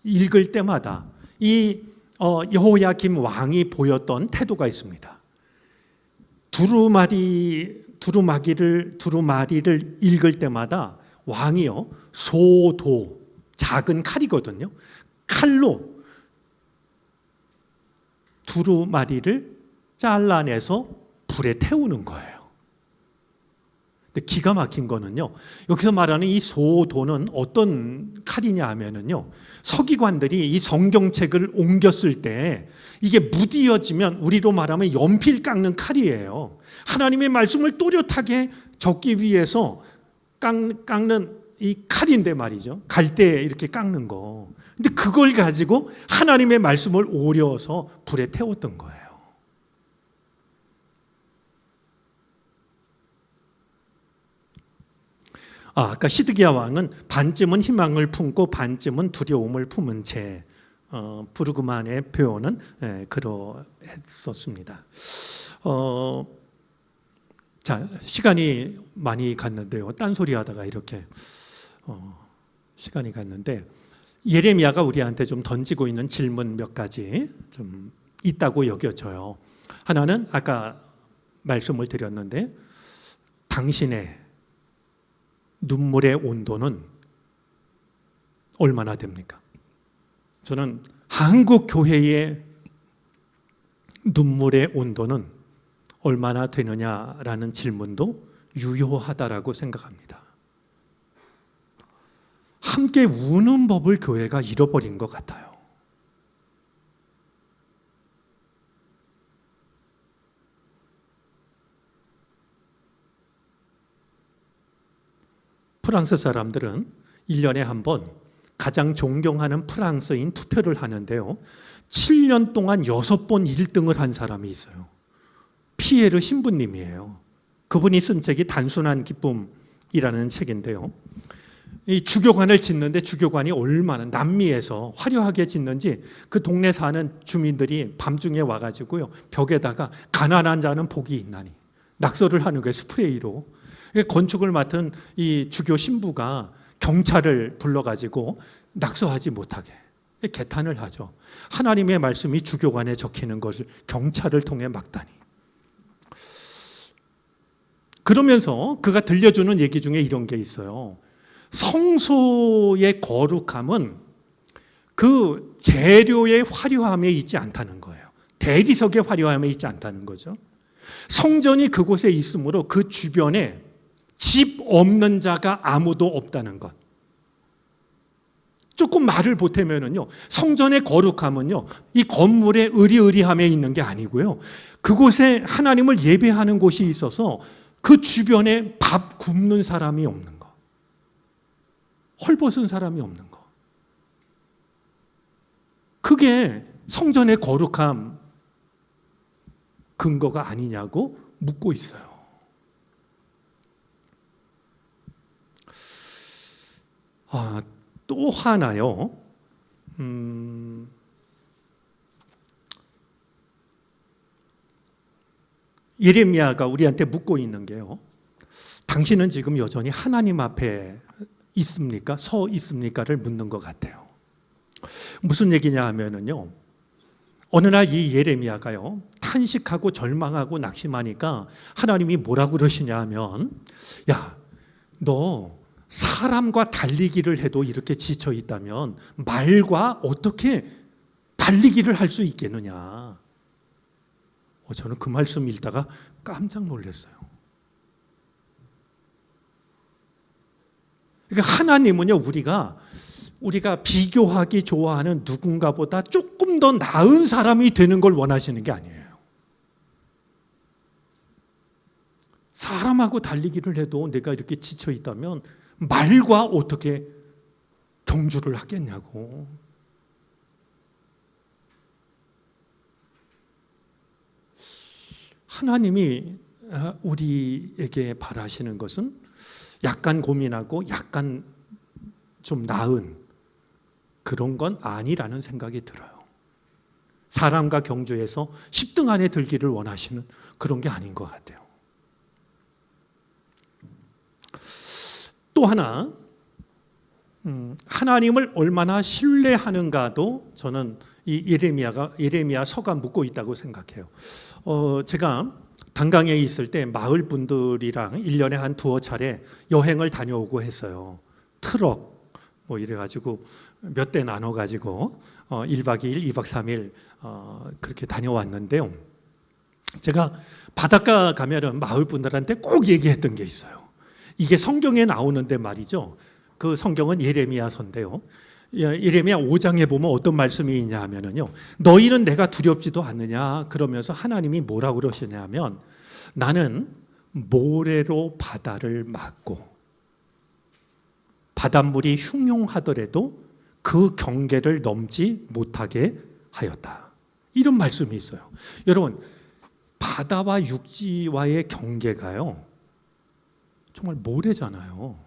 읽을 때마다 이 여호야김 왕이 보였던 태도가 있습니다. 두루마리를 읽을 때마다 왕이요, 소도, 작은 칼이거든요, 칼로 두루마리를 잘라내서 불에 태우는 거예요. 근데 기가 막힌 거는요, 여기서 말하는 이 소도는 어떤 칼이냐 하면은요, 서기관들이 이 성경책을 옮겼을 때 이게 무디어지면 우리로 말하면 연필 깎는 칼이에요. 하나님의 말씀을 또렷하게 적기 위해서 깎는 이 칼인데 말이죠. 갈대 이렇게 깎는 거. 근데 그걸 가지고 하나님의 말씀을 오려서 불에 태웠던 거예요. 아까 시드기야 왕은 반쯤은 희망을 품고 반쯤은 두려움을 품은 채, 부르그만의 표현은 그러했었습니다. 자, 시간이 많이 갔는데요, 딴소리 하다가 이렇게 시간이 갔는데, 예레미야가 우리한테 좀 던지고 있는 질문 몇 가지 좀 있다고 여겨져요. 하나는 아까 말씀을 드렸는데, 당신의 눈물의 온도는 얼마나 됩니까? 저는 한국 교회의 눈물의 온도는 얼마나 되느냐라는 질문도 유효하다라고 생각합니다. 함께 우는 법을 교회가 잃어버린 것 같아요. 프랑스 사람들은 1년에 한 번 가장 존경하는 프랑스인 투표를 하는데요, 7년 동안 6번 1등을 한 사람이 있어요. 피에르 신부님이에요. 그분이 쓴 책이 단순한 기쁨이라는 책인데요, 이 주교관을 짓는데 주교관이 얼마나 남미에서 화려하게 짓는지 그 동네 사는 주민들이 밤중에 와가지고요, 벽에다가 가난한 자는 복이 있나니 낙서를 하는 거예요, 스프레이로. 건축을 맡은 이 주교 신부가 경찰을 불러가지고 낙서하지 못하게 개탄을 하죠. 하나님의 말씀이 주교관에 적히는 것을 경찰을 통해 막다니. 그러면서 그가 들려주는 얘기 중에 이런 게 있어요. 성소의 거룩함은 그 재료의 화려함에 있지 않다는 거예요. 대리석의 화려함에 있지 않다는 거죠. 성전이 그곳에 있으므로 그 주변에 집 없는 자가 아무도 없다는 것. 조금 말을 보태면은요, 성전의 거룩함은요, 이 건물의 으리으리함에 있는 게 아니고요, 그곳에 하나님을 예배하는 곳이 있어서 그 주변에 밥 굽는 사람이 없는 거, 헐벗은 사람이 없는 거, 그게 성전의 거룩함 근거가 아니냐고 묻고 있어요. 또 하나요. 예레미야가 우리한테 묻고 있는 게요. 당신은 지금 여전히 하나님 앞에 있습니까? 서 있습니까?를 묻는 것 같아요. 무슨 얘기냐 하면은요. 어느 날 이 예레미야가요. 탄식하고 절망하고 낙심하니까 하나님이 뭐라고 그러시냐 하면, 야, 너 사람과 달리기를 해도 이렇게 지쳐 있다면 말과 어떻게 달리기를 할 수 있겠느냐. 저는 그 말씀 읽다가 깜짝 놀랐어요. 그러니까 하나님은요, 우리가 비교하기 좋아하는 누군가보다 조금 더 나은 사람이 되는 걸 원하시는 게 아니에요. 사람하고 달리기를 해도 내가 이렇게 지쳐 있다면 말과 어떻게 경주를 하겠냐고. 하나님이 우리에게 바라시는 것은 약간 고민하고 약간 좀 나은 그런 건 아니라는 생각이 들어요. 사람과 경주해서 10등 안에 들기를 원하시는 그런 게 아닌 것 같아요. 또 하나, 하나님을 얼마나 신뢰하는가도 저는 이 예레미야 서가 묻고 있다고 생각해요. 제가 단강에 있을 때 마을 분들이랑 1년에 한 두어 차례 여행을 다녀오고 했어요. 트럭 뭐 이래가지고 몇 대 나눠가지고 1박 2일, 2박 3일 그렇게 다녀왔는데요. 제가 바닷가 가면은 마을 분들한테 꼭 얘기했던 게 있어요. 이게 성경에 나오는데 말이죠. 그 성경은 예레미야서인데요. 예레미야 5장에 보면 어떤 말씀이 있냐 하면은요. 너희는 내가 두렵지도 않느냐 그러면서 하나님이 뭐라고 그러시냐면 나는 모래로 바다를 막고 바닷물이 흉용하더라도 그 경계를 넘지 못하게 하였다. 이런 말씀이 있어요. 여러분, 바다와 육지와의 경계가요. 정말 모래잖아요.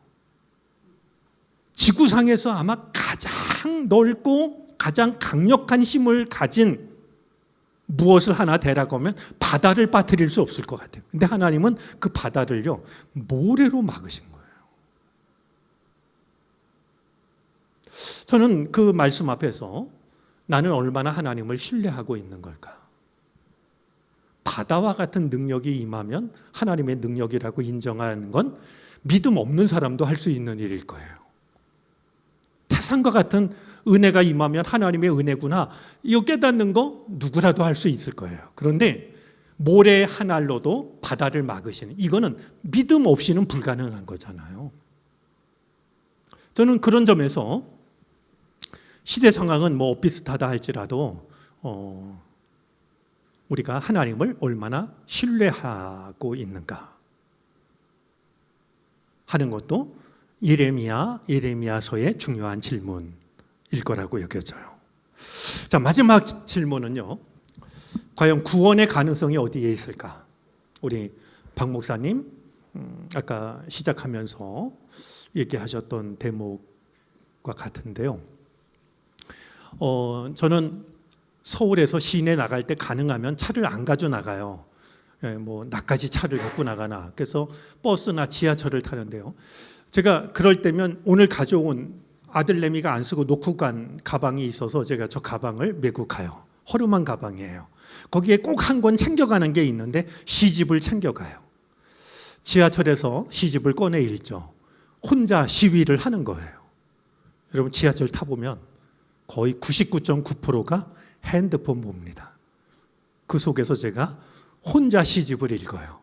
지구상에서 아마 가장 넓고 가장 강력한 힘을 가진 무엇을 하나 대라고 하면 바다를 빠뜨릴 수 없을 것 같아요. 근데 하나님은 그 바다를요, 모래로 막으신 거예요. 저는 그 말씀 앞에서 나는 얼마나 하나님을 신뢰하고 있는 걸까? 바다와 같은 능력이 임하면 하나님의 능력이라고 인정하는 건 믿음 없는 사람도 할 수 있는 일일 거예요. 태산과 같은 은혜가 임하면 하나님의 은혜구나. 이거 깨닫는 거 누구라도 할 수 있을 거예요. 그런데 모래 한 알로도 바다를 막으시는 이거는 믿음 없이는 불가능한 거잖아요. 저는 그런 점에서 시대 상황은 뭐 비슷하다 할지라도 우리가 하나님을 얼마나 신뢰하고 있는가 하는 것도 예레미야서의 중요한 질문일 거라고 여겨져요. 자, 마지막 질문은요. 과연 구원의 가능성이 어디에 있을까? 우리 박 목사님 아까 시작하면서 얘기하셨던 대목과 같은데요. 저는 서울에서 시내 나갈 때 가능하면 차를 안 가져 나가요. 뭐 나까지 차를 갖고 나가나. 그래서 버스나 지하철을 타는데요. 제가 그럴 때면 오늘 가져온 아들내미가 안 쓰고 놓고 간 가방이 있어서 제가 저 가방을 메고 가요. 허름한 가방이에요. 거기에 꼭 한 권 챙겨가는 게 있는데 시집을 챙겨가요. 지하철에서 시집을 꺼내 읽죠. 혼자 시위를 하는 거예요. 여러분 지하철 타보면 거의 99.9%가 핸드폰 봅니다. 그 속에서 제가 혼자 시집을 읽어요.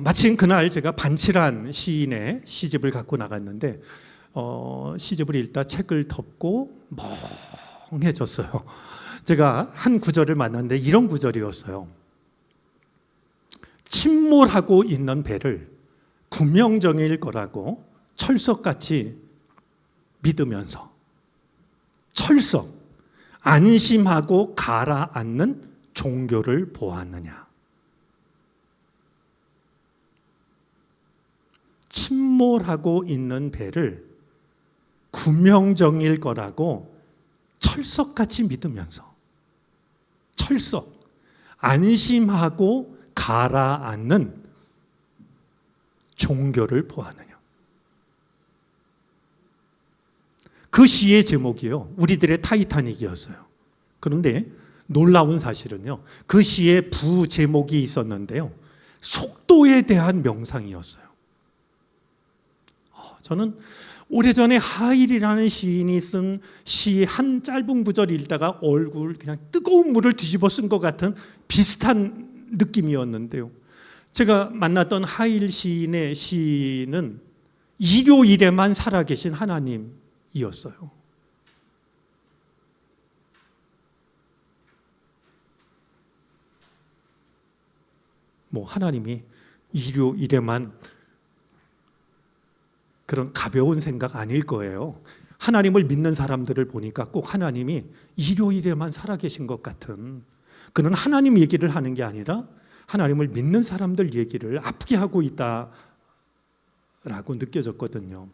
마침 그날 제가 반칠한 시인의 시집을 갖고 나갔는데 시집을 읽다 책을 덮고 멍해졌어요. 제가 한 구절을 만났는데 이런 구절이었어요. 침몰하고 있는 배를 구명정일 거라고 철석같이 믿으면서 철석, 안심하고 가라앉는 종교를 보았느냐. 침몰하고 있는 배를 구명정일 거라고 철석같이 믿으면서 철석, 안심하고 가라앉는 종교를 보았느냐. 그 시의 제목이요, 우리들의 타이타닉이었어요. 그런데 놀라운 사실은요, 그 시의 부제목이 있었는데요, 속도에 대한 명상이었어요. 저는 오래전에 하일이라는 시인이 쓴 시 한 짧은 구절 읽다가 얼굴 그냥 뜨거운 물을 뒤집어 쓴 것 같은 비슷한 느낌이었는데요, 제가 만났던 하일 시인의 시는 일요일에만 살아계신 하나님이었어요. 하나님이 일요일에만 그런 가벼운 생각 아닐 거예요. 하나님을 믿는 사람들을 보니까 꼭 하나님이 일요일에만 살아계신 것 같은 그런 하나님 얘기를 하는 게 아니라 하나님을 믿는 사람들 얘기를 아프게 하고 있다라고 느껴졌거든요.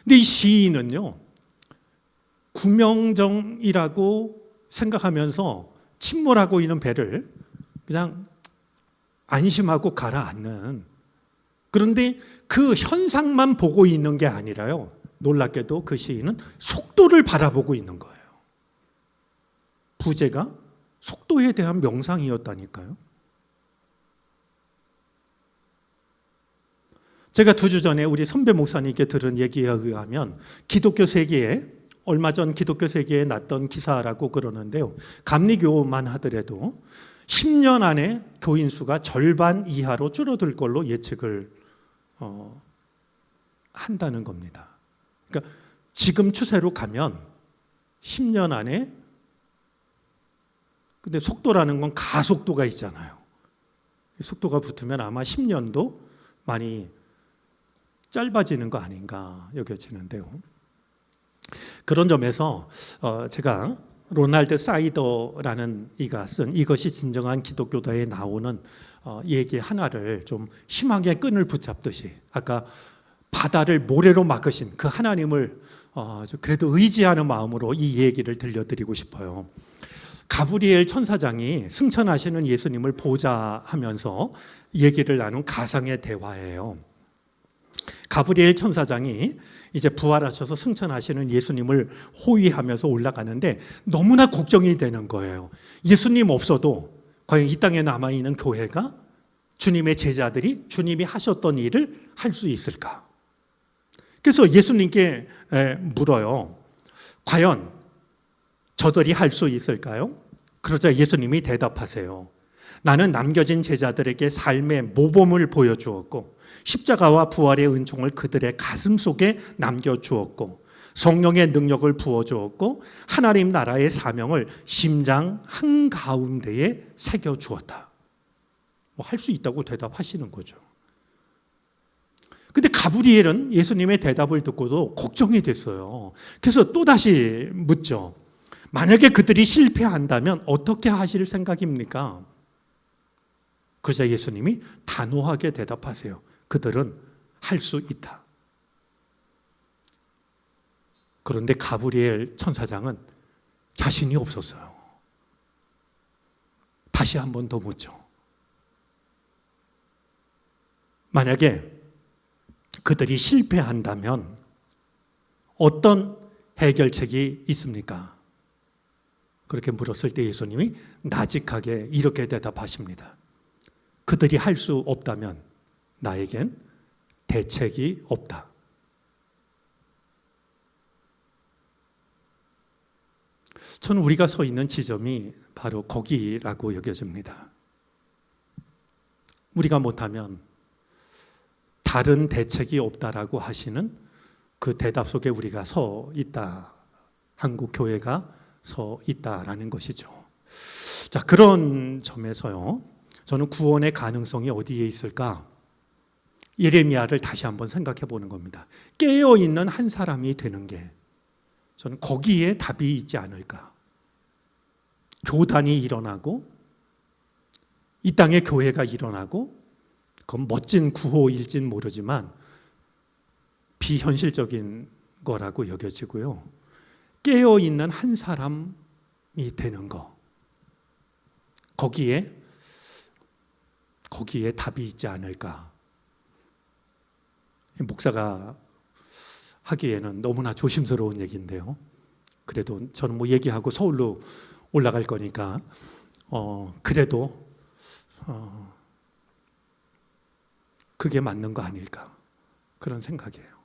근데 이 시인은요, 구명정이라고 생각하면서 침몰하고 있는 배를 그냥 안심하고 가라앉는, 그런데 그 현상만 보고 있는 게 아니라요, 놀랍게도 그 시인은 속도를 바라보고 있는 거예요. 부제가 속도에 대한 명상이었다니까요. 제가 2주 전에 우리 선배 목사님께 들은 얘기에 의하면 기독교 세계에, 얼마 전 기독교 세계에 났던 기사라고 그러는데요, 감리교만 하더라도 10년 안에 교인 수가 절반 이하로 줄어들 걸로 예측을 한다는 겁니다. 그러니까 지금 추세로 가면 10년 안에, 근데 속도라는 건 가속도가 있잖아요. 속도가 붙으면 아마 10년도 많이 짧아지는 거 아닌가 여겨지는데요. 그런 점에서 제가 로날드 사이더라는 이가 쓴 이것이 진정한 기독교다에 나오는 얘기 하나를 좀 심하게 끈을 붙잡듯이, 아까 바다를 모래로 막으신 그 하나님을 그래도 의지하는 마음으로 이 얘기를 들려드리고 싶어요. 가브리엘 천사장이 승천하시는 예수님을 보자 하면서 얘기를 나눈 가상의 대화예요. 가브리엘 천사장이 이제 부활하셔서 승천하시는 예수님을 호위하면서 올라가는데 너무나 걱정이 되는 거예요. 예수님 없어도 과연 이 땅에 남아있는 교회가, 주님의 제자들이 주님이 하셨던 일을 할 수 있을까? 그래서 예수님께 물어요. 과연 저들이 할 수 있을까요? 그러자 예수님이 대답하세요. 나는 남겨진 제자들에게 삶의 모범을 보여주었고 십자가와 부활의 은총을 그들의 가슴 속에 남겨주었고 성령의 능력을 부어주었고 하나님 나라의 사명을 심장 한가운데에 새겨주었다. 할 수 있다고 대답하시는 거죠. 근데 가브리엘은 예수님의 대답을 듣고도 걱정이 됐어요. 그래서 또다시 묻죠. 만약에 그들이 실패한다면 어떻게 하실 생각입니까? 그러자 예수님이 단호하게 대답하세요. 그들은 할 수 있다. 그런데 가브리엘 천사장은 자신이 없었어요. 다시 한 번 더 묻죠. 만약에 그들이 실패한다면 어떤 해결책이 있습니까? 그렇게 물었을 때 예수님이 나직하게 이렇게 대답하십니다. 그들이 할 수 없다면 나에겐 대책이 없다. 저는 우리가 서 있는 지점이 바로 거기라고 여겨집니다. 우리가 못하면 다른 대책이 없다라고 하시는 그 대답 속에 우리가 서 있다. 한국 교회가 서 있다라는 것이죠. 자, 그런 점에서요, 저는 구원의 가능성이 어디에 있을까? 예레미야를 다시 한번 생각해 보는 겁니다. 깨어있는 한 사람이 되는 게 저는 거기에 답이 있지 않을까. 교단이 일어나고 이 땅에 교회가 일어나고 그건 멋진 구호일진 모르지만 비현실적인 거라고 여겨지고요. 깨어있는 한 사람이 되는 거. 거기에 답이 있지 않을까. 목사가 하기에는 너무나 조심스러운 얘기인데요. 그래도 저는 뭐 얘기하고 서울로 올라갈 거니까 그래도 그게 맞는 거 아닐까 그런 생각이에요.